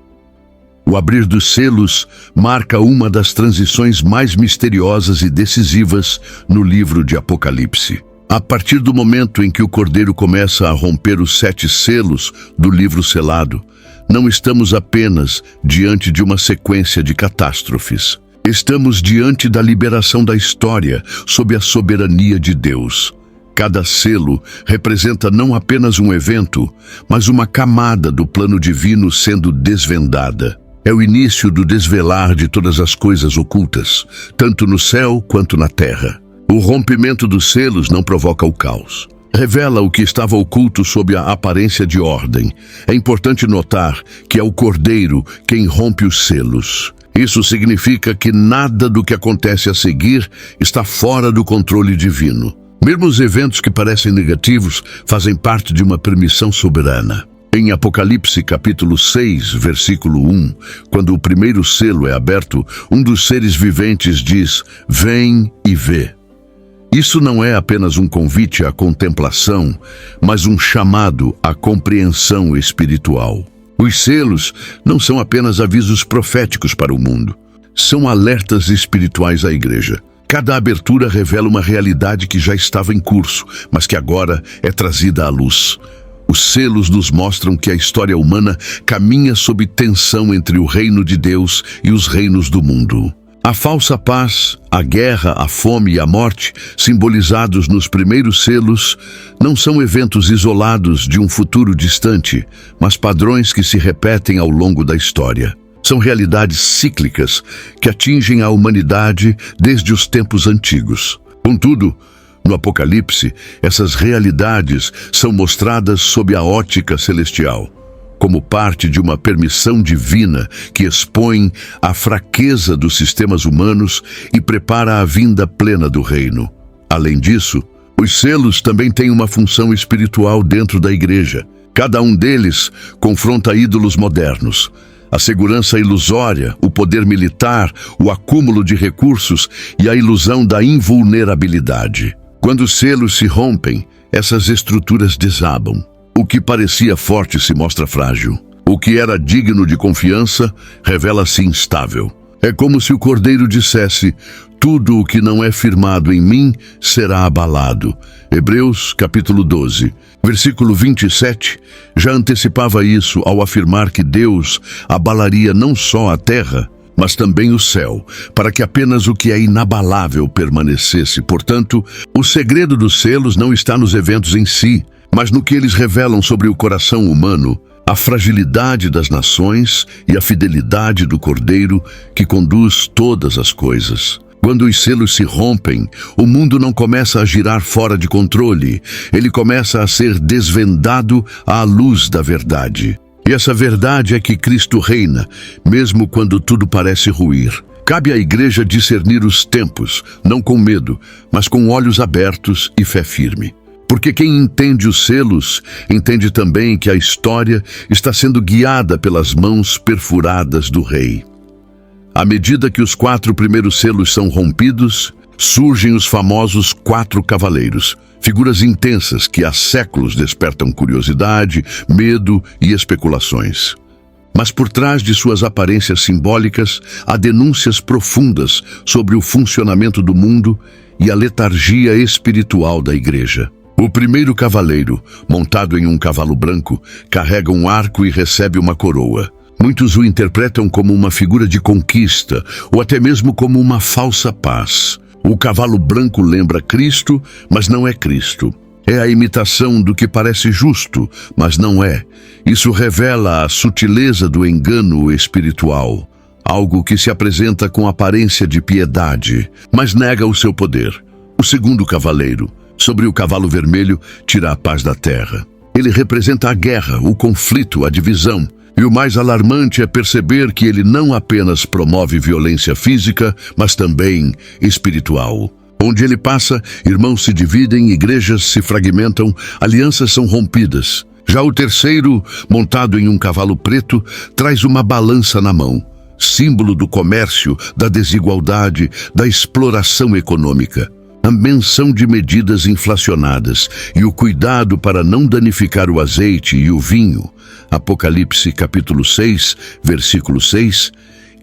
O abrir dos selos marca uma das transições mais misteriosas e decisivas no livro de Apocalipse. A partir do momento em que o Cordeiro começa a romper os 7 selos do livro selado, não estamos apenas diante de uma sequência de catástrofes. Estamos diante da liberação da história sob a soberania de Deus. Cada selo representa não apenas um evento, mas uma camada do plano divino sendo desvendada. É o início do desvelar de todas as coisas ocultas, tanto no céu quanto na terra. O rompimento dos selos não provoca o caos. Revela o que estava oculto sob a aparência de ordem. É importante notar que é o Cordeiro quem rompe os selos. Isso significa que nada do que acontece a seguir está fora do controle divino. Mesmo os eventos que parecem negativos fazem parte de uma permissão soberana. Em Apocalipse capítulo 6, versículo 1, quando o primeiro selo é aberto, um dos seres viventes diz: "Vem e vê". Isso não é apenas um convite à contemplação, mas um chamado à compreensão espiritual. Os selos não são apenas avisos proféticos para o mundo, são alertas espirituais à igreja. Cada abertura revela uma realidade que já estava em curso, mas que agora é trazida à luz. Os selos nos mostram que a história humana caminha sob tensão entre o reino de Deus e os reinos do mundo. A falsa paz, a guerra, a fome e a morte, simbolizados nos primeiros selos, não são eventos isolados de um futuro distante, mas padrões que se repetem ao longo da história. São realidades cíclicas que atingem a humanidade desde os tempos antigos. Contudo, no Apocalipse, essas realidades são mostradas sob a ótica celestial, como parte de uma permissão divina que expõe a fraqueza dos sistemas humanos e prepara a vinda plena do reino. Além disso, os selos também têm uma função espiritual dentro da igreja. Cada um deles confronta ídolos modernos. A segurança ilusória, o poder militar, o acúmulo de recursos e a ilusão da invulnerabilidade. Quando os selos se rompem, essas estruturas desabam. O que parecia forte se mostra frágil. O que era digno de confiança revela-se instável. É como se o Cordeiro dissesse: tudo o que não é firmado em mim será abalado. Hebreus capítulo 12, versículo 27, já antecipava isso ao afirmar que Deus abalaria não só a terra, mas também o céu, para que apenas o que é inabalável permanecesse. Portanto, o segredo dos selos não está nos eventos em si, mas no que eles revelam sobre o coração humano, a fragilidade das nações e a fidelidade do Cordeiro que conduz todas as coisas. Quando os selos se rompem, o mundo não começa a girar fora de controle, ele começa a ser desvendado à luz da verdade. E essa verdade é que Cristo reina, mesmo quando tudo parece ruir. Cabe à igreja discernir os tempos, não com medo, mas com olhos abertos e fé firme. Porque quem entende os selos, entende também que a história está sendo guiada pelas mãos perfuradas do Rei. À medida que os 4 primeiros selos são rompidos, surgem os famosos 4 cavaleiros, figuras intensas que há séculos despertam curiosidade, medo e especulações. Mas por trás de suas aparências simbólicas, há denúncias profundas sobre o funcionamento do mundo e a letargia espiritual da igreja. O primeiro cavaleiro, montado em um cavalo branco, carrega um arco e recebe uma coroa. Muitos o interpretam como uma figura de conquista, ou até mesmo como uma falsa paz. O cavalo branco lembra Cristo, mas não é Cristo. É a imitação do que parece justo, mas não é. Isso revela a sutileza do engano espiritual. Algo que se apresenta com aparência de piedade, mas nega o seu poder. O segundo cavaleiro, sobre o cavalo vermelho, tira a paz da terra. Ele representa a guerra, o conflito, a divisão. E o mais alarmante é perceber que ele não apenas promove violência física, mas também espiritual. Onde ele passa, irmãos se dividem, igrejas se fragmentam, alianças são rompidas. Já o terceiro, montado em um cavalo preto, traz uma balança na mão, símbolo do comércio, da desigualdade, da exploração econômica. A menção de medidas inflacionadas e o cuidado para não danificar o azeite e o vinho, Apocalipse capítulo 6, versículo 6,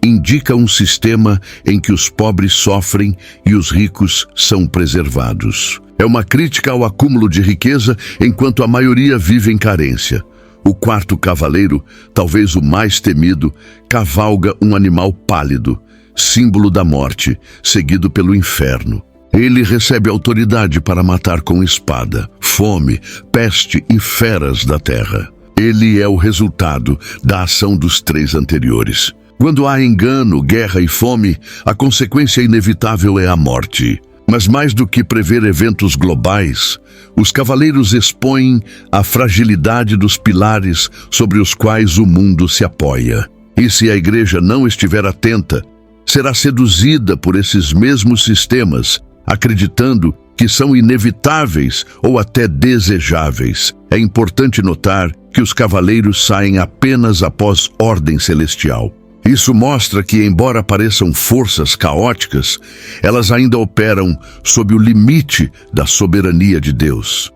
indica um sistema em que os pobres sofrem e os ricos são preservados. É uma crítica ao acúmulo de riqueza enquanto a maioria vive em carência. O quarto cavaleiro, talvez o mais temido, cavalga um animal pálido, símbolo da morte, seguido pelo inferno. Ele recebe autoridade para matar com espada, fome, peste e feras da terra. Ele é o resultado da ação dos três anteriores. Quando há engano, guerra e fome, a consequência inevitável é a morte. Mas mais do que prever eventos globais, os cavaleiros expõem a fragilidade dos pilares sobre os quais o mundo se apoia. E se a igreja não estiver atenta, será seduzida por esses mesmos sistemas, acreditando que são inevitáveis ou até desejáveis. É importante notar que os cavaleiros saem apenas após ordem celestial. Isso mostra que, embora pareçam forças caóticas, elas ainda operam sob o limite da soberania de Deus.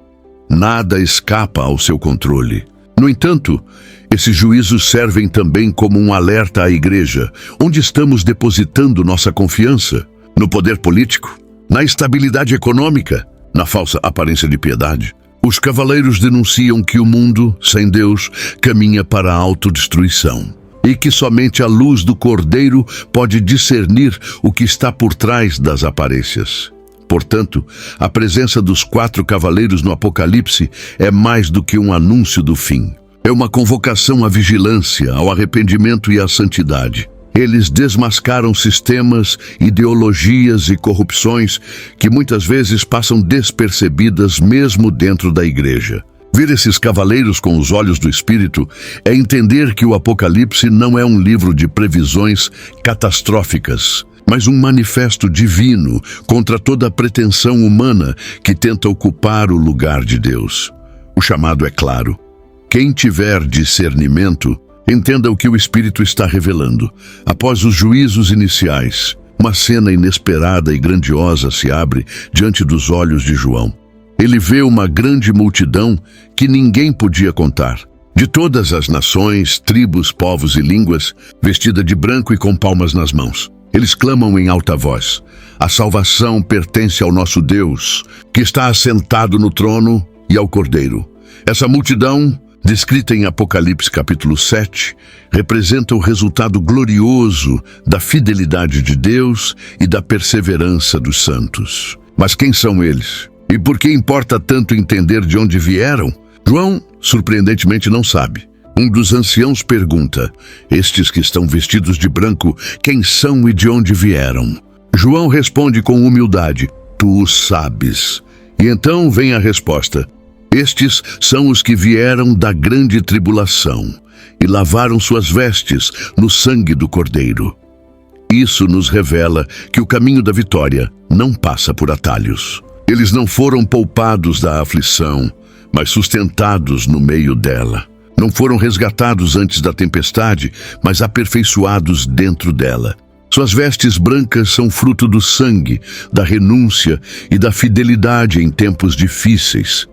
Nada escapa ao seu controle. No entanto, esses juízos servem também como um alerta à igreja, onde estamos depositando nossa confiança: no poder político, na estabilidade econômica, na falsa aparência de piedade. Os cavaleiros denunciam que o mundo, sem Deus, caminha para a autodestruição. E que somente a luz do Cordeiro pode discernir o que está por trás das aparências. Portanto, a presença dos quatro cavaleiros no Apocalipse é mais do que um anúncio do fim. É uma convocação à vigilância, ao arrependimento e à santidade. Eles desmascaram sistemas, ideologias e corrupções que muitas vezes passam despercebidas mesmo dentro da igreja. Ver esses cavaleiros com os olhos do Espírito é entender que o Apocalipse não é um livro de previsões catastróficas, mas um manifesto divino contra toda a pretensão humana que tenta ocupar o lugar de Deus. O chamado é claro. Quem tiver discernimento, entenda o que o Espírito está revelando. Após os juízos iniciais, uma cena inesperada e grandiosa se abre diante dos olhos de João. Ele vê uma grande multidão que ninguém podia contar. De todas as nações, tribos, povos e línguas, vestida de branco e com palmas nas mãos. Eles clamam em alta voz: a salvação pertence ao nosso Deus, que está assentado no trono, e ao Cordeiro. Essa multidão, descrita em Apocalipse capítulo 7, representa o resultado glorioso da fidelidade de Deus e da perseverança dos santos. Mas quem são eles? E por que importa tanto entender de onde vieram? João, surpreendentemente, não sabe. Um dos anciãos pergunta: estes que estão vestidos de branco, quem são e de onde vieram? João responde com humildade: tu o sabes. E então vem a resposta: estes são os que vieram da grande tribulação e lavaram suas vestes no sangue do Cordeiro. Isso nos revela que o caminho da vitória não passa por atalhos. Eles não foram poupados da aflição, mas sustentados no meio dela. Não foram resgatados antes da tempestade, mas aperfeiçoados dentro dela. Suas vestes brancas são fruto do sangue, da renúncia e da fidelidade em tempos difíceis.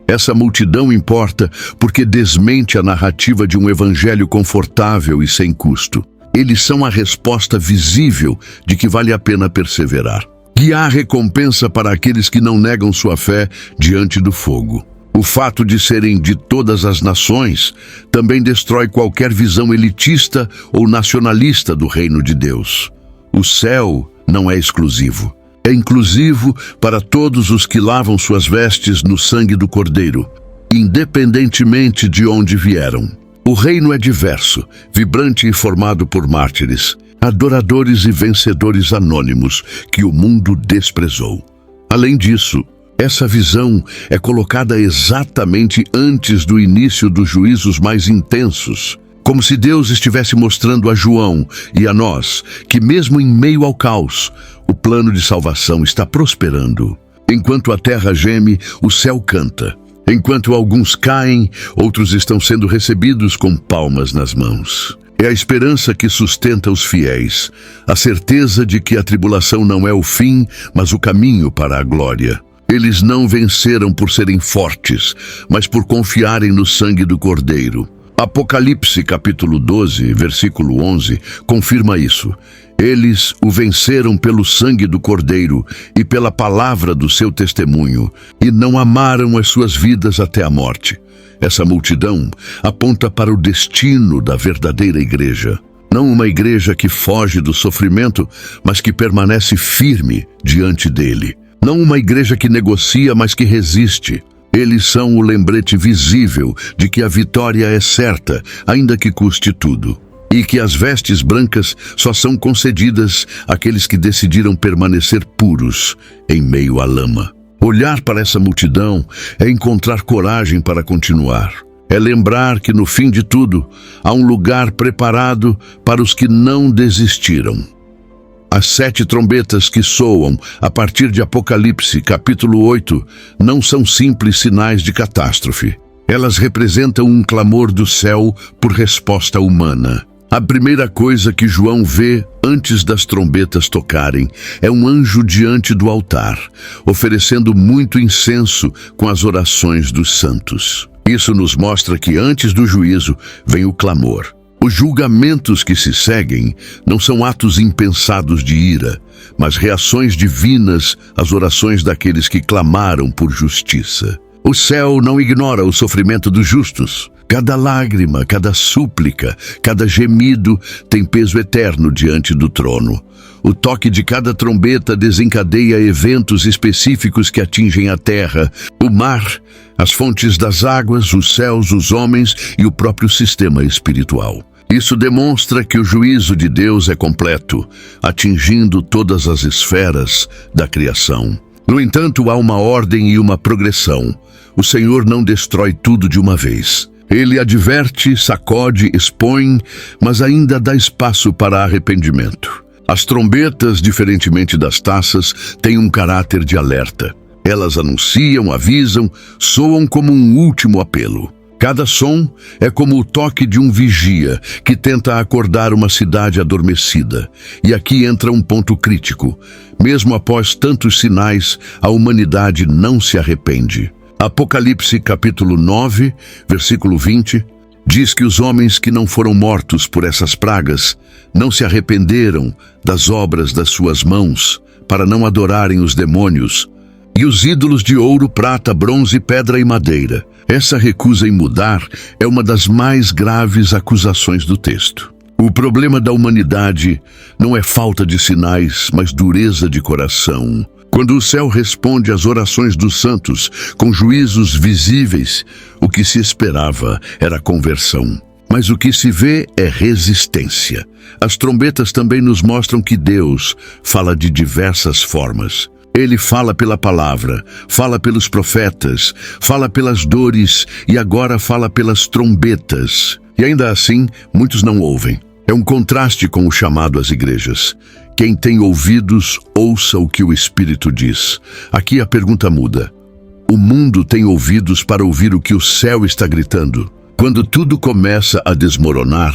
Essa multidão importa porque desmente a narrativa de um evangelho confortável e sem custo. Eles são a resposta visível de que vale a pena perseverar. E há recompensa para aqueles que não negam sua fé diante do fogo. O fato de serem de todas as nações também destrói qualquer visão elitista ou nacionalista do reino de Deus. O céu não é exclusivo. É inclusivo para todos os que lavam suas vestes no sangue do Cordeiro, independentemente de onde vieram. O reino é diverso, vibrante e formado por mártires, adoradores e vencedores anônimos que o mundo desprezou. Além disso, essa visão é colocada exatamente antes do início dos juízos mais intensos, como se Deus estivesse mostrando a João e a nós que, mesmo em meio ao caos, o plano de salvação está prosperando. Enquanto a terra geme, o céu canta. Enquanto alguns caem, outros estão sendo recebidos com palmas nas mãos. É a esperança que sustenta os fiéis, a certeza de que a tribulação não é o fim, mas o caminho para a glória. Eles não venceram por serem fortes, mas por confiarem no sangue do Cordeiro. Apocalipse capítulo 12, versículo 11, confirma isso. Eles o venceram pelo sangue do Cordeiro e pela palavra do seu testemunho, e não amaram as suas vidas até a morte. Essa multidão aponta para o destino da verdadeira igreja. Não uma igreja que foge do sofrimento, mas que permanece firme diante dele. Não uma igreja que negocia, mas que resiste. Eles são o lembrete visível de que a vitória é certa, ainda que custe tudo. E que as vestes brancas só são concedidas àqueles que decidiram permanecer puros em meio à lama. Olhar para essa multidão é encontrar coragem para continuar. É lembrar que no fim de tudo há um lugar preparado para os que não desistiram. As 7 trombetas que soam a partir de Apocalipse, capítulo 8, não são simples sinais de catástrofe. Elas representam um clamor do céu por resposta humana. A primeira coisa que João vê antes das trombetas tocarem é um anjo diante do altar, oferecendo muito incenso com as orações dos santos. Isso nos mostra que antes do juízo vem o clamor. Os julgamentos que se seguem não são atos impensados de ira, mas reações divinas às orações daqueles que clamaram por justiça. O céu não ignora o sofrimento dos justos. Cada lágrima, cada súplica, cada gemido tem peso eterno diante do trono. O toque de cada trombeta desencadeia eventos específicos que atingem a terra, o mar, as fontes das águas, os céus, os homens e o próprio sistema espiritual. Isso demonstra que o juízo de Deus é completo, atingindo todas as esferas da criação. No entanto, há uma ordem e uma progressão. O Senhor não destrói tudo de uma vez. Ele adverte, sacode, expõe, mas ainda dá espaço para arrependimento. As trombetas, diferentemente das taças, têm um caráter de alerta. Elas anunciam, avisam, soam como um último apelo. Cada som é como o toque de um vigia que tenta acordar uma cidade adormecida. E aqui entra um ponto crítico. Mesmo após tantos sinais, a humanidade não se arrepende. Apocalipse capítulo 9, versículo 20, diz que os homens que não foram mortos por essas pragas não se arrependeram das obras das suas mãos para não adorarem os demônios e os ídolos de ouro, prata, bronze, pedra e madeira. Essa recusa em mudar é uma das mais graves acusações do texto. O problema da humanidade não é falta de sinais, mas dureza de coração. Quando o céu responde às orações dos santos com juízos visíveis, o que se esperava era conversão. Mas o que se vê é resistência. As trombetas também nos mostram que Deus fala de diversas formas. Ele fala pela palavra, fala pelos profetas, fala pelas dores e agora fala pelas trombetas. E ainda assim, muitos não ouvem. É um contraste com o chamado às igrejas. Quem tem ouvidos, ouça o que o Espírito diz. Aqui a pergunta muda. O mundo tem ouvidos para ouvir o que o céu está gritando? Quando tudo começa a desmoronar,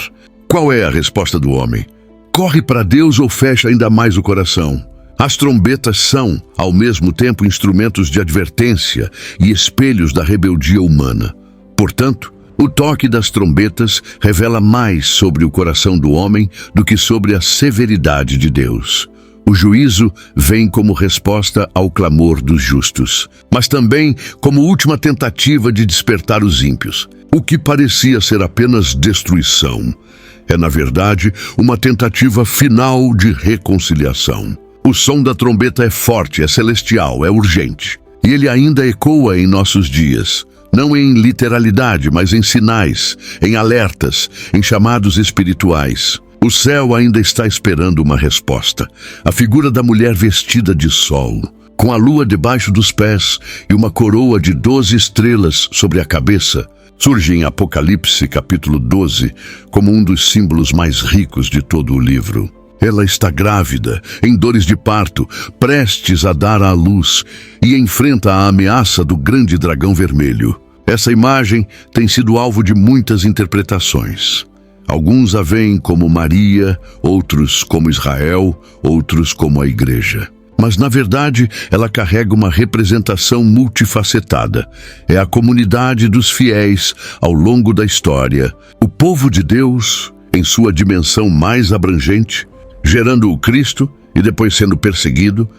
qual é a resposta do homem? Corre para Deus ou fecha ainda mais o coração? As trombetas são, ao mesmo tempo, instrumentos de advertência e espelhos da rebeldia humana. Portanto, o toque das trombetas revela mais sobre o coração do homem do que sobre a severidade de Deus. O juízo vem como resposta ao clamor dos justos, mas também como última tentativa de despertar os ímpios. O que parecia ser apenas destruição é, na verdade, uma tentativa final de reconciliação. O som da trombeta é forte, é celestial, é urgente. E ele ainda ecoa em nossos dias, não em literalidade, mas em sinais, em alertas, em chamados espirituais. O céu ainda está esperando uma resposta. A figura da mulher vestida de sol, com a lua debaixo dos pés e uma coroa de 12 estrelas sobre a cabeça, surge em Apocalipse capítulo 12 como um dos símbolos mais ricos de todo o livro. Ela está grávida, em dores de parto, prestes a dar à luz e enfrenta a ameaça do grande dragão vermelho. Essa imagem tem sido alvo de muitas interpretações. Alguns a veem como Maria, outros como Israel, outros como a Igreja. Mas, na verdade, ela carrega uma representação multifacetada. É a comunidade dos fiéis ao longo da história, o povo de Deus em sua dimensão mais abrangente, gerando o Cristo e depois sendo perseguido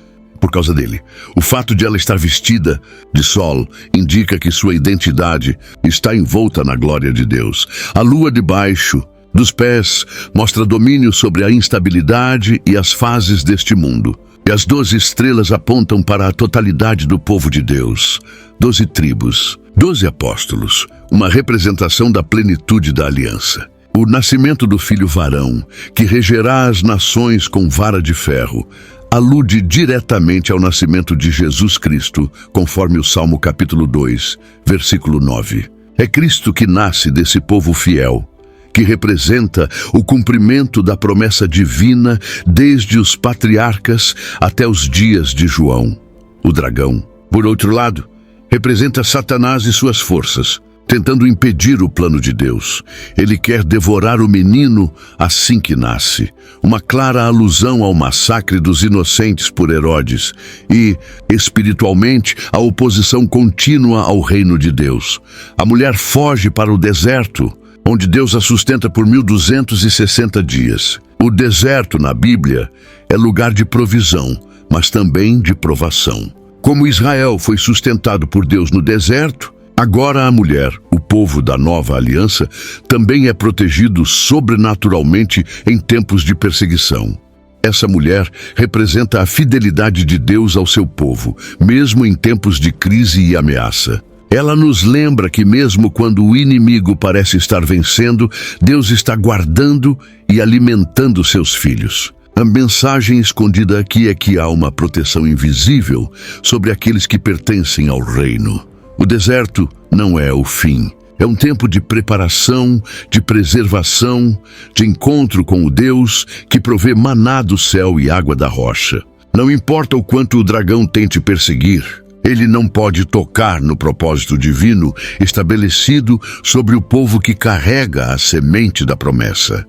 por causa dele. O fato de ela estar vestida de sol indica que sua identidade está envolta na glória de Deus. A lua debaixo dos pés mostra domínio sobre a instabilidade e as fases deste mundo. E as 12 estrelas apontam para a totalidade do povo de Deus. 12 tribos, 12 apóstolos, uma representação da plenitude da aliança. O nascimento do filho varão, que regerá as nações com vara de ferro, alude diretamente ao nascimento de Jesus Cristo, conforme o Salmo capítulo 2, versículo 9. É Cristo que nasce desse povo fiel, que representa o cumprimento da promessa divina desde os patriarcas até os dias de João. O dragão, por outro lado, representa Satanás e suas forças, tentando impedir o plano de Deus. Ele quer devorar o menino assim que nasce, uma clara alusão ao massacre dos inocentes por Herodes e, espiritualmente, a oposição contínua ao reino de Deus. A mulher foge para o deserto, onde Deus a sustenta por 1260 dias. O deserto, na Bíblia, é lugar de provisão, mas também de provação. Como Israel foi sustentado por Deus no deserto, agora a mulher, o povo da nova aliança, também é protegido sobrenaturalmente em tempos de perseguição. Essa mulher representa a fidelidade de Deus ao seu povo, mesmo em tempos de crise e ameaça. Ela nos lembra que mesmo quando o inimigo parece estar vencendo, Deus está guardando e alimentando seus filhos. A mensagem escondida aqui é que há uma proteção invisível sobre aqueles que pertencem ao reino. O deserto não é o fim. É um tempo de preparação, de preservação, de encontro com o Deus que provê maná do céu e água da rocha. Não importa o quanto o dragão tente perseguir, ele não pode tocar no propósito divino estabelecido sobre o povo que carrega a semente da promessa.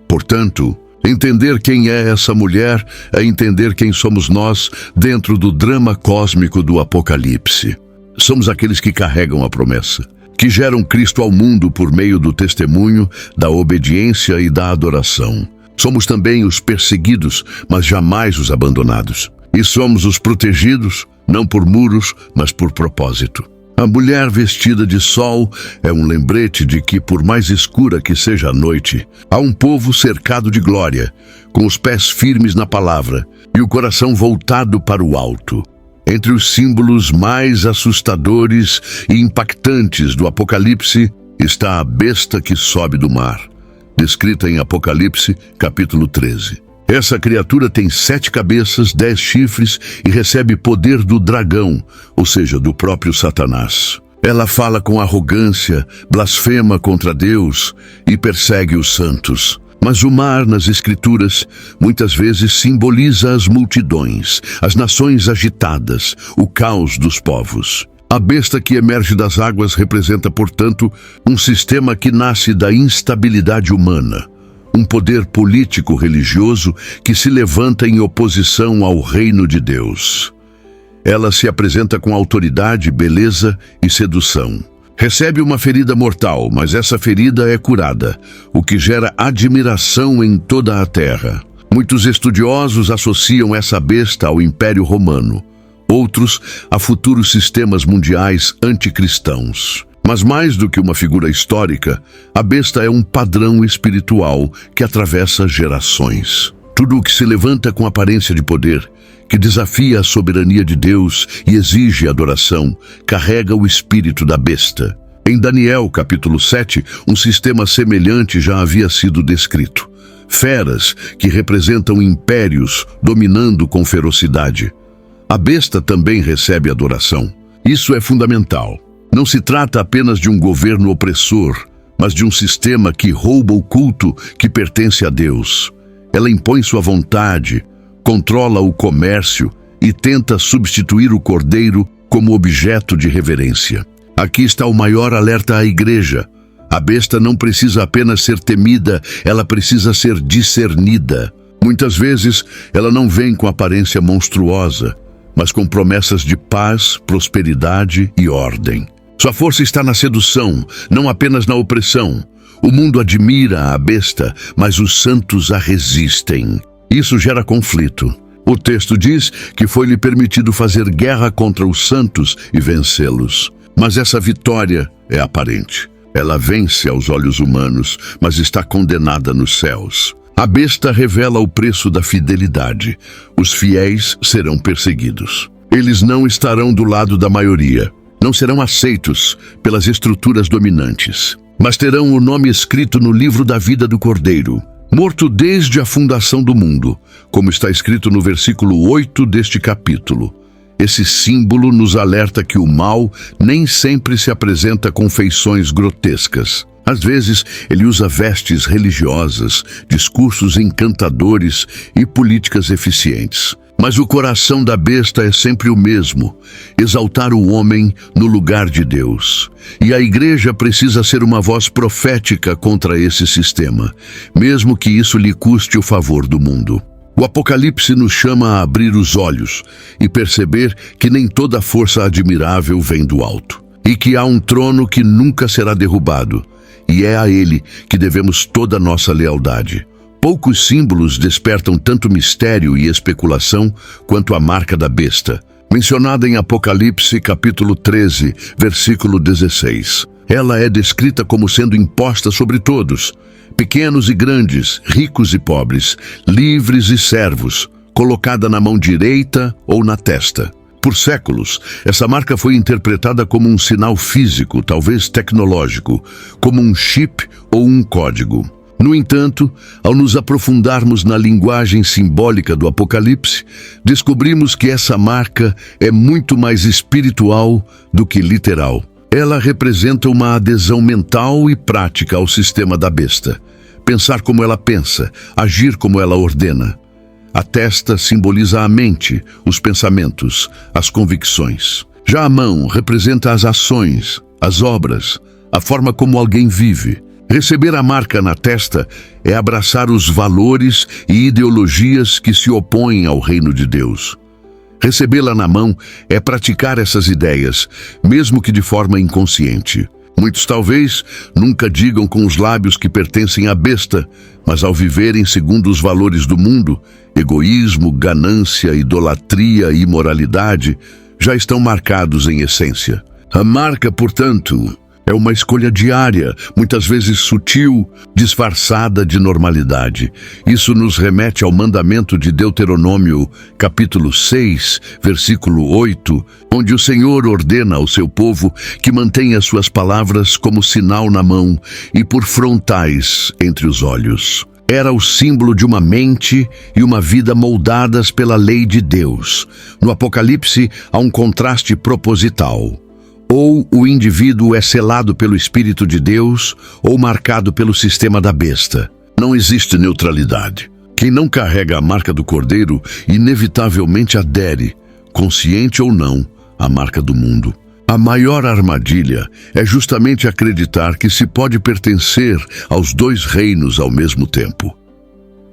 Portanto, entender quem é essa mulher é entender quem somos nós dentro do drama cósmico do Apocalipse. Somos aqueles que carregam a promessa, que geram Cristo ao mundo por meio do testemunho, da obediência e da adoração. Somos também os perseguidos, mas jamais os abandonados. E somos os protegidos, não por muros, mas por propósito. A mulher vestida de sol é um lembrete de que, por mais escura que seja a noite, há um povo cercado de glória, com os pés firmes na palavra e o coração voltado para o alto. Entre os símbolos mais assustadores e impactantes do Apocalipse está a besta que sobe do mar, descrita em Apocalipse, capítulo 13. Essa criatura tem 7 cabeças, 10 chifres e recebe poder do dragão, ou seja, do próprio Satanás. Ela fala com arrogância, blasfema contra Deus e persegue os santos. Mas o mar, nas Escrituras, muitas vezes simboliza as multidões, as nações agitadas, o caos dos povos. A besta que emerge das águas representa, portanto, um sistema que nasce da instabilidade humana. Um poder político-religioso que se levanta em oposição ao reino de Deus. Ela se apresenta com autoridade, beleza e sedução. Recebe uma ferida mortal, mas essa ferida é curada, o que gera admiração em toda a terra. Muitos estudiosos associam essa besta ao Império Romano, outros a futuros sistemas mundiais anticristãos. Mas mais do que uma figura histórica, a besta é um padrão espiritual que atravessa gerações. Tudo o que se levanta com aparência de poder, que desafia a soberania de Deus e exige adoração, carrega o espírito da besta. Em Daniel, capítulo 7, um sistema semelhante já havia sido descrito. Feras que representam impérios dominando com ferocidade. A besta também recebe adoração. Isso é fundamental. Não se trata apenas de um governo opressor, mas de um sistema que rouba o culto que pertence a Deus. Ela impõe sua vontade, controla o comércio e tenta substituir o cordeiro como objeto de reverência. Aqui está o maior alerta à igreja. A besta não precisa apenas ser temida, ela precisa ser discernida. Muitas vezes, ela não vem com aparência monstruosa, mas com promessas de paz, prosperidade e ordem. Sua força está na sedução, não apenas na opressão. O mundo admira a besta, mas os santos a resistem. Isso gera conflito. O texto diz que foi-lhe permitido fazer guerra contra os santos e vencê-los. Mas essa vitória é aparente. Ela vence aos olhos humanos, mas está condenada nos céus. A besta revela o preço da fidelidade. Os fiéis serão perseguidos. Eles não estarão do lado da maioria. Não serão aceitos pelas estruturas dominantes, mas terão o nome escrito no livro da vida do Cordeiro, morto desde a fundação do mundo, como está escrito no versículo 8 deste capítulo. Esse símbolo nos alerta que o mal nem sempre se apresenta com feições grotescas. Às vezes, ele usa vestes religiosas, discursos encantadores e políticas eficientes. Mas o coração da besta é sempre o mesmo: exaltar o homem no lugar de Deus. E a igreja precisa ser uma voz profética contra esse sistema, mesmo que isso lhe custe o favor do mundo. O Apocalipse nos chama a abrir os olhos e perceber que nem toda força admirável vem do alto, e que há um trono que nunca será derrubado, e é a ele que devemos toda a nossa lealdade. Poucos símbolos despertam tanto mistério e especulação quanto a marca da besta, mencionada em Apocalipse capítulo 13, versículo 16. Ela é descrita como sendo imposta sobre todos, pequenos e grandes, ricos e pobres, livres e servos, colocada na mão direita ou na testa. Por séculos, essa marca foi interpretada como um sinal físico, talvez tecnológico, como um chip ou um código. No entanto, ao nos aprofundarmos na linguagem simbólica do Apocalipse, descobrimos que essa marca é muito mais espiritual do que literal. Ela representa uma adesão mental e prática ao sistema da besta. Pensar como ela pensa, agir como ela ordena. A testa simboliza a mente, os pensamentos, as convicções. Já a mão representa as ações, as obras, a forma como alguém vive. Receber a marca na testa é abraçar os valores e ideologias que se opõem ao reino de Deus. Recebê-la na mão é praticar essas ideias, mesmo que de forma inconsciente. Muitos talvez nunca digam com os lábios que pertencem à besta, mas ao viverem segundo os valores do mundo, egoísmo, ganância, idolatria e imoralidade, já estão marcados em essência. A marca, portanto, é uma escolha diária, muitas vezes sutil, disfarçada de normalidade. Isso nos remete ao mandamento de Deuteronômio, capítulo 6, versículo 8, onde o Senhor ordena ao seu povo que mantenha suas palavras como sinal na mão e por frontais entre os olhos. Era o símbolo de uma mente e uma vida moldadas pela lei de Deus. No Apocalipse, há um contraste proposital. Ou o indivíduo é selado pelo Espírito de Deus, ou marcado pelo sistema da besta. Não existe neutralidade. Quem não carrega a marca do Cordeiro, inevitavelmente adere, consciente ou não, à marca do mundo. A maior armadilha é justamente acreditar que se pode pertencer aos dois reinos ao mesmo tempo.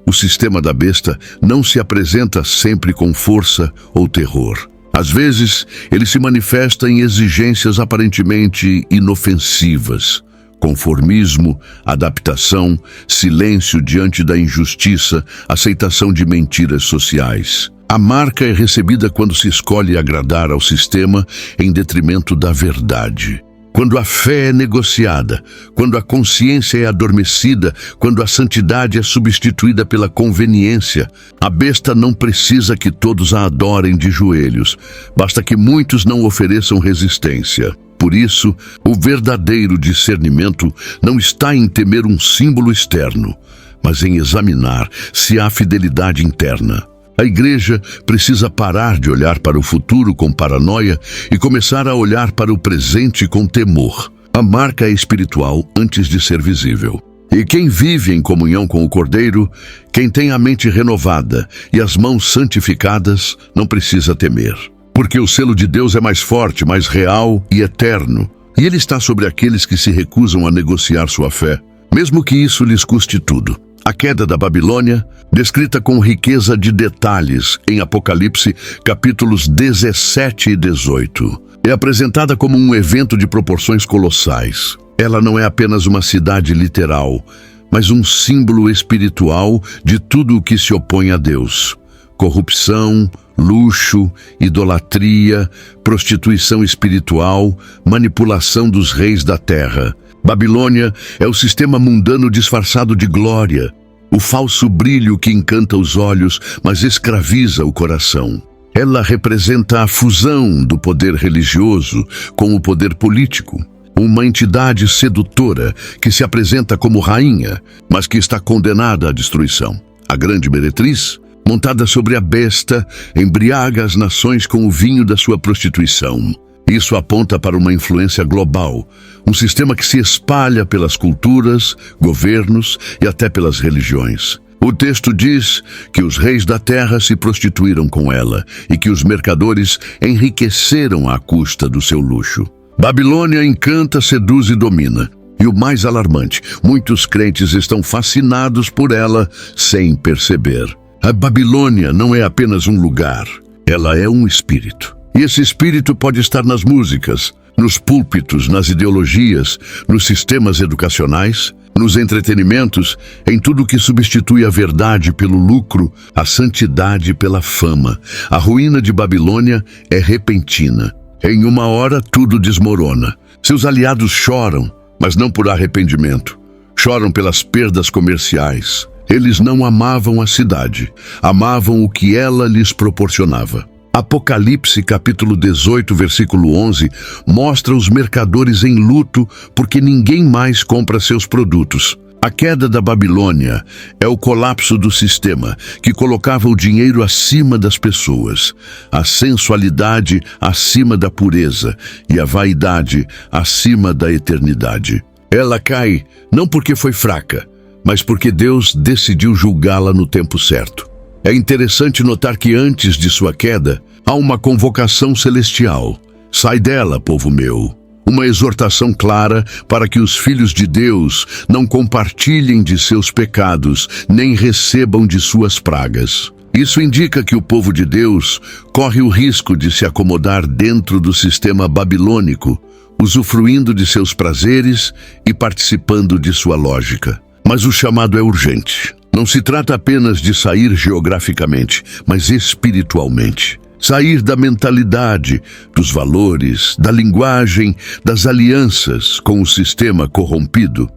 O sistema da besta não se apresenta sempre com força ou terror. Às vezes, ele se manifesta em exigências aparentemente inofensivas: conformismo, adaptação, silêncio diante da injustiça, aceitação de mentiras sociais. A marca é recebida quando se escolhe agradar ao sistema em detrimento da verdade. Quando a fé é negociada, quando a consciência é adormecida, quando a santidade é substituída pela conveniência, a besta não precisa que todos a adorem de joelhos, basta que muitos não ofereçam resistência. Por isso, o verdadeiro discernimento não está em temer um símbolo externo, mas em examinar se há fidelidade interna. A igreja precisa parar de olhar para o futuro com paranoia e começar a olhar para o presente com temor. A marca é espiritual antes de ser visível. E quem vive em comunhão com o Cordeiro, quem tem a mente renovada e as mãos santificadas, não precisa temer. Porque o selo de Deus é mais forte, mais real e eterno. E ele está sobre aqueles que se recusam a negociar sua fé, mesmo que isso lhes custe tudo. A queda da Babilônia, descrita com riqueza de detalhes em Apocalipse, capítulos 17 e 18, é apresentada como um evento de proporções colossais. Ela não é apenas uma cidade literal, mas um símbolo espiritual de tudo o que se opõe a Deus. Corrupção, luxo, idolatria, prostituição espiritual, manipulação dos reis da terra. Babilônia é o sistema mundano disfarçado de glória, o falso brilho que encanta os olhos, mas escraviza o coração. Ela representa a fusão do poder religioso com o poder político, uma entidade sedutora que se apresenta como rainha, mas que está condenada à destruição. A grande meretriz, montada sobre a besta, embriaga as nações com o vinho da sua prostituição. Isso aponta para uma influência global, um sistema que se espalha pelas culturas, governos e até pelas religiões. O texto diz que os reis da terra se prostituíram com ela e que os mercadores enriqueceram à custa do seu luxo. Babilônia encanta, seduz e domina. E o mais alarmante, muitos crentes estão fascinados por ela sem perceber. A Babilônia não é apenas um lugar, ela é um espírito. E esse espírito pode estar nas músicas, nos púlpitos, nas ideologias, nos sistemas educacionais, nos entretenimentos, em tudo que substitui a verdade pelo lucro, a santidade pela fama. A ruína de Babilônia é repentina. Em uma hora tudo desmorona. Seus aliados choram, mas não por arrependimento. Choram pelas perdas comerciais. Eles não amavam a cidade, amavam o que ela lhes proporcionava. Apocalipse capítulo 18, versículo 11, mostra os mercadores em luto porque ninguém mais compra seus produtos. A queda da Babilônia é o colapso do sistema que colocava o dinheiro acima das pessoas, a sensualidade acima da pureza e a vaidade acima da eternidade. Ela cai não porque foi fraca, mas porque Deus decidiu julgá-la no tempo certo. É interessante notar que antes de sua queda, há uma convocação celestial. Sai dela, povo meu. Uma exortação clara para que os filhos de Deus não compartilhem de seus pecados, nem recebam de suas pragas. Isso indica que o povo de Deus corre o risco de se acomodar dentro do sistema babilônico, usufruindo de seus prazeres e participando de sua lógica. Mas o chamado é urgente. Não se trata apenas de sair geograficamente, mas espiritualmente. Sair da mentalidade, dos valores, da linguagem, das alianças com o sistema corrompido.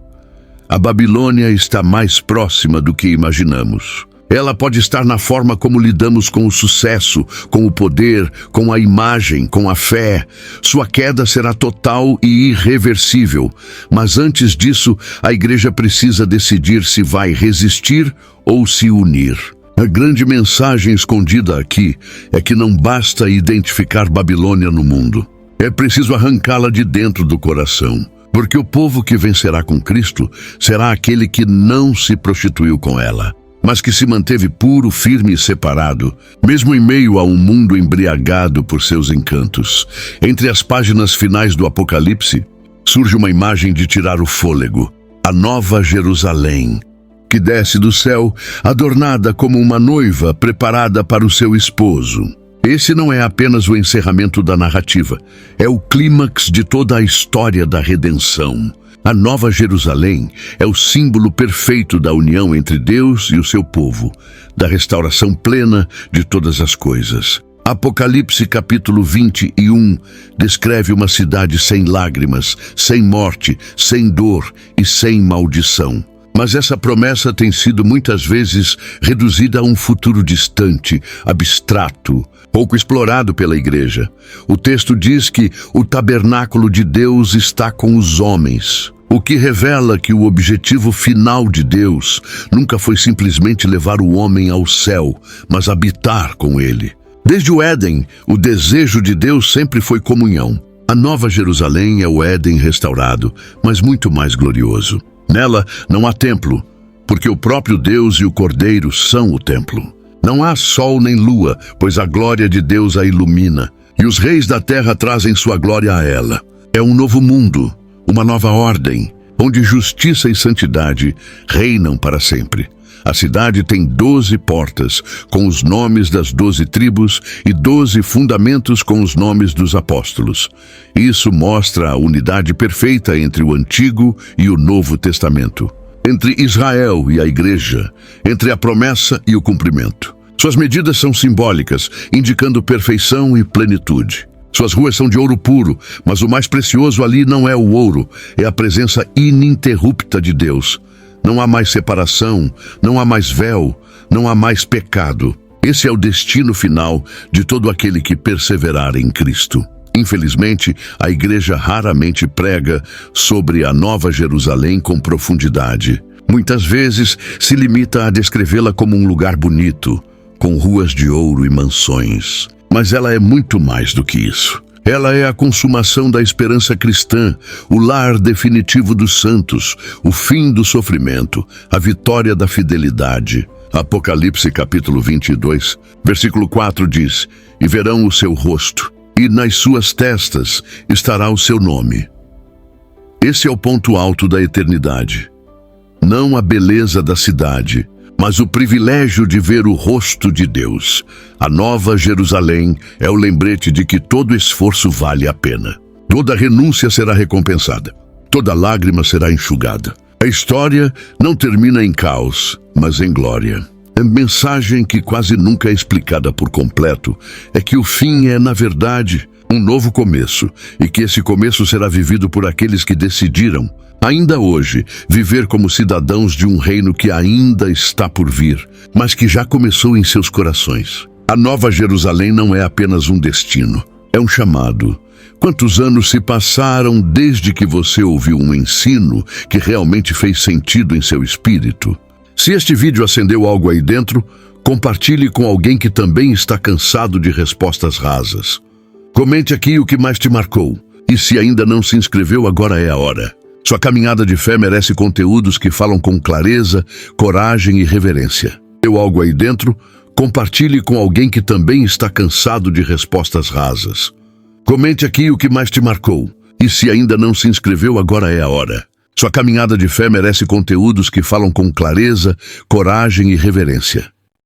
A Babilônia está mais próxima do que imaginamos. Ela pode estar na forma como lidamos com o sucesso, com o poder, com a imagem, com a fé. Sua queda será total e irreversível. Mas antes disso, a igreja precisa decidir se vai resistir ou se unir. A grande mensagem escondida aqui é que não basta identificar Babilônia no mundo. É preciso arrancá-la de dentro do coração. Porque o povo que vencerá com Cristo será aquele que não se prostituiu com ela, mas que se manteve puro, firme e separado, mesmo em meio a um mundo embriagado por seus encantos. Entre as páginas finais do Apocalipse, surge uma imagem de tirar o fôlego, a Nova Jerusalém, que desce do céu, adornada como uma noiva preparada para o seu esposo. Esse não é apenas o encerramento da narrativa, é o clímax de toda a história da redenção. A Nova Jerusalém é o símbolo perfeito da união entre Deus e o seu povo, da restauração plena de todas as coisas. Apocalipse capítulo 21 descreve uma cidade sem lágrimas, sem morte, sem dor e sem maldição. Mas essa promessa tem sido muitas vezes reduzida a um futuro distante, abstrato, pouco explorado pela igreja. O texto diz que o tabernáculo de Deus está com os homens, o que revela que o objetivo final de Deus nunca foi simplesmente levar o homem ao céu, mas habitar com ele. Desde o Éden, o desejo de Deus sempre foi comunhão. A Nova Jerusalém é o Éden restaurado, mas muito mais glorioso. Nela não há templo, porque o próprio Deus e o Cordeiro são o templo. Não há sol nem lua, pois a glória de Deus a ilumina, e os reis da terra trazem sua glória a ela. É um novo mundo, uma nova ordem, onde justiça e santidade reinam para sempre. A cidade tem 12 portas, com os nomes das 12 tribos, e 12 fundamentos com os nomes dos apóstolos. Isso mostra a unidade perfeita entre o Antigo e o Novo Testamento, entre Israel e a Igreja, entre a promessa e o cumprimento. Suas medidas são simbólicas, indicando perfeição e plenitude. Suas ruas são de ouro puro, mas o mais precioso ali não é o ouro, é a presença ininterrupta de Deus. Não há mais separação, não há mais véu, não há mais pecado. Esse é o destino final de todo aquele que perseverar em Cristo. Infelizmente, a igreja raramente prega sobre a Nova Jerusalém com profundidade. Muitas vezes se limita a descrevê-la como um lugar bonito, com ruas de ouro e mansões. Mas ela é muito mais do que isso. Ela é a consumação da esperança cristã, o lar definitivo dos santos, o fim do sofrimento, a vitória da fidelidade. Apocalipse capítulo 22, versículo 4 diz: "E verão o seu rosto, e nas suas testas estará o seu nome." Esse é o ponto alto da eternidade. Não a beleza da cidade, mas o privilégio de ver o rosto de Deus. A Nova Jerusalém é o lembrete de que todo esforço vale a pena. Toda renúncia será recompensada. Toda lágrima será enxugada. A história não termina em caos, mas em glória. A mensagem que quase nunca é explicada por completo é que o fim é, na verdade, um novo começo, e que esse começo será vivido por aqueles que decidiram, ainda hoje, viver como cidadãos de um reino que ainda está por vir, mas que já começou em seus corações. A Nova Jerusalém não é apenas um destino, é um chamado. Quantos anos se passaram desde que você ouviu um ensino que realmente fez sentido em seu espírito? Se este vídeo acendeu algo aí dentro, compartilhe com alguém que também está cansado de respostas rasas. Comente aqui o que mais te marcou. E se ainda não se inscreveu, agora é a hora. Sua caminhada de fé merece conteúdos que falam com clareza, coragem e reverência. Deu algo aí dentro? Compartilhe com alguém que também está cansado de respostas rasas. Comente aqui o que mais te marcou. E se ainda não se inscreveu, agora é a hora. Sua caminhada de fé merece conteúdos que falam com clareza, coragem e reverência.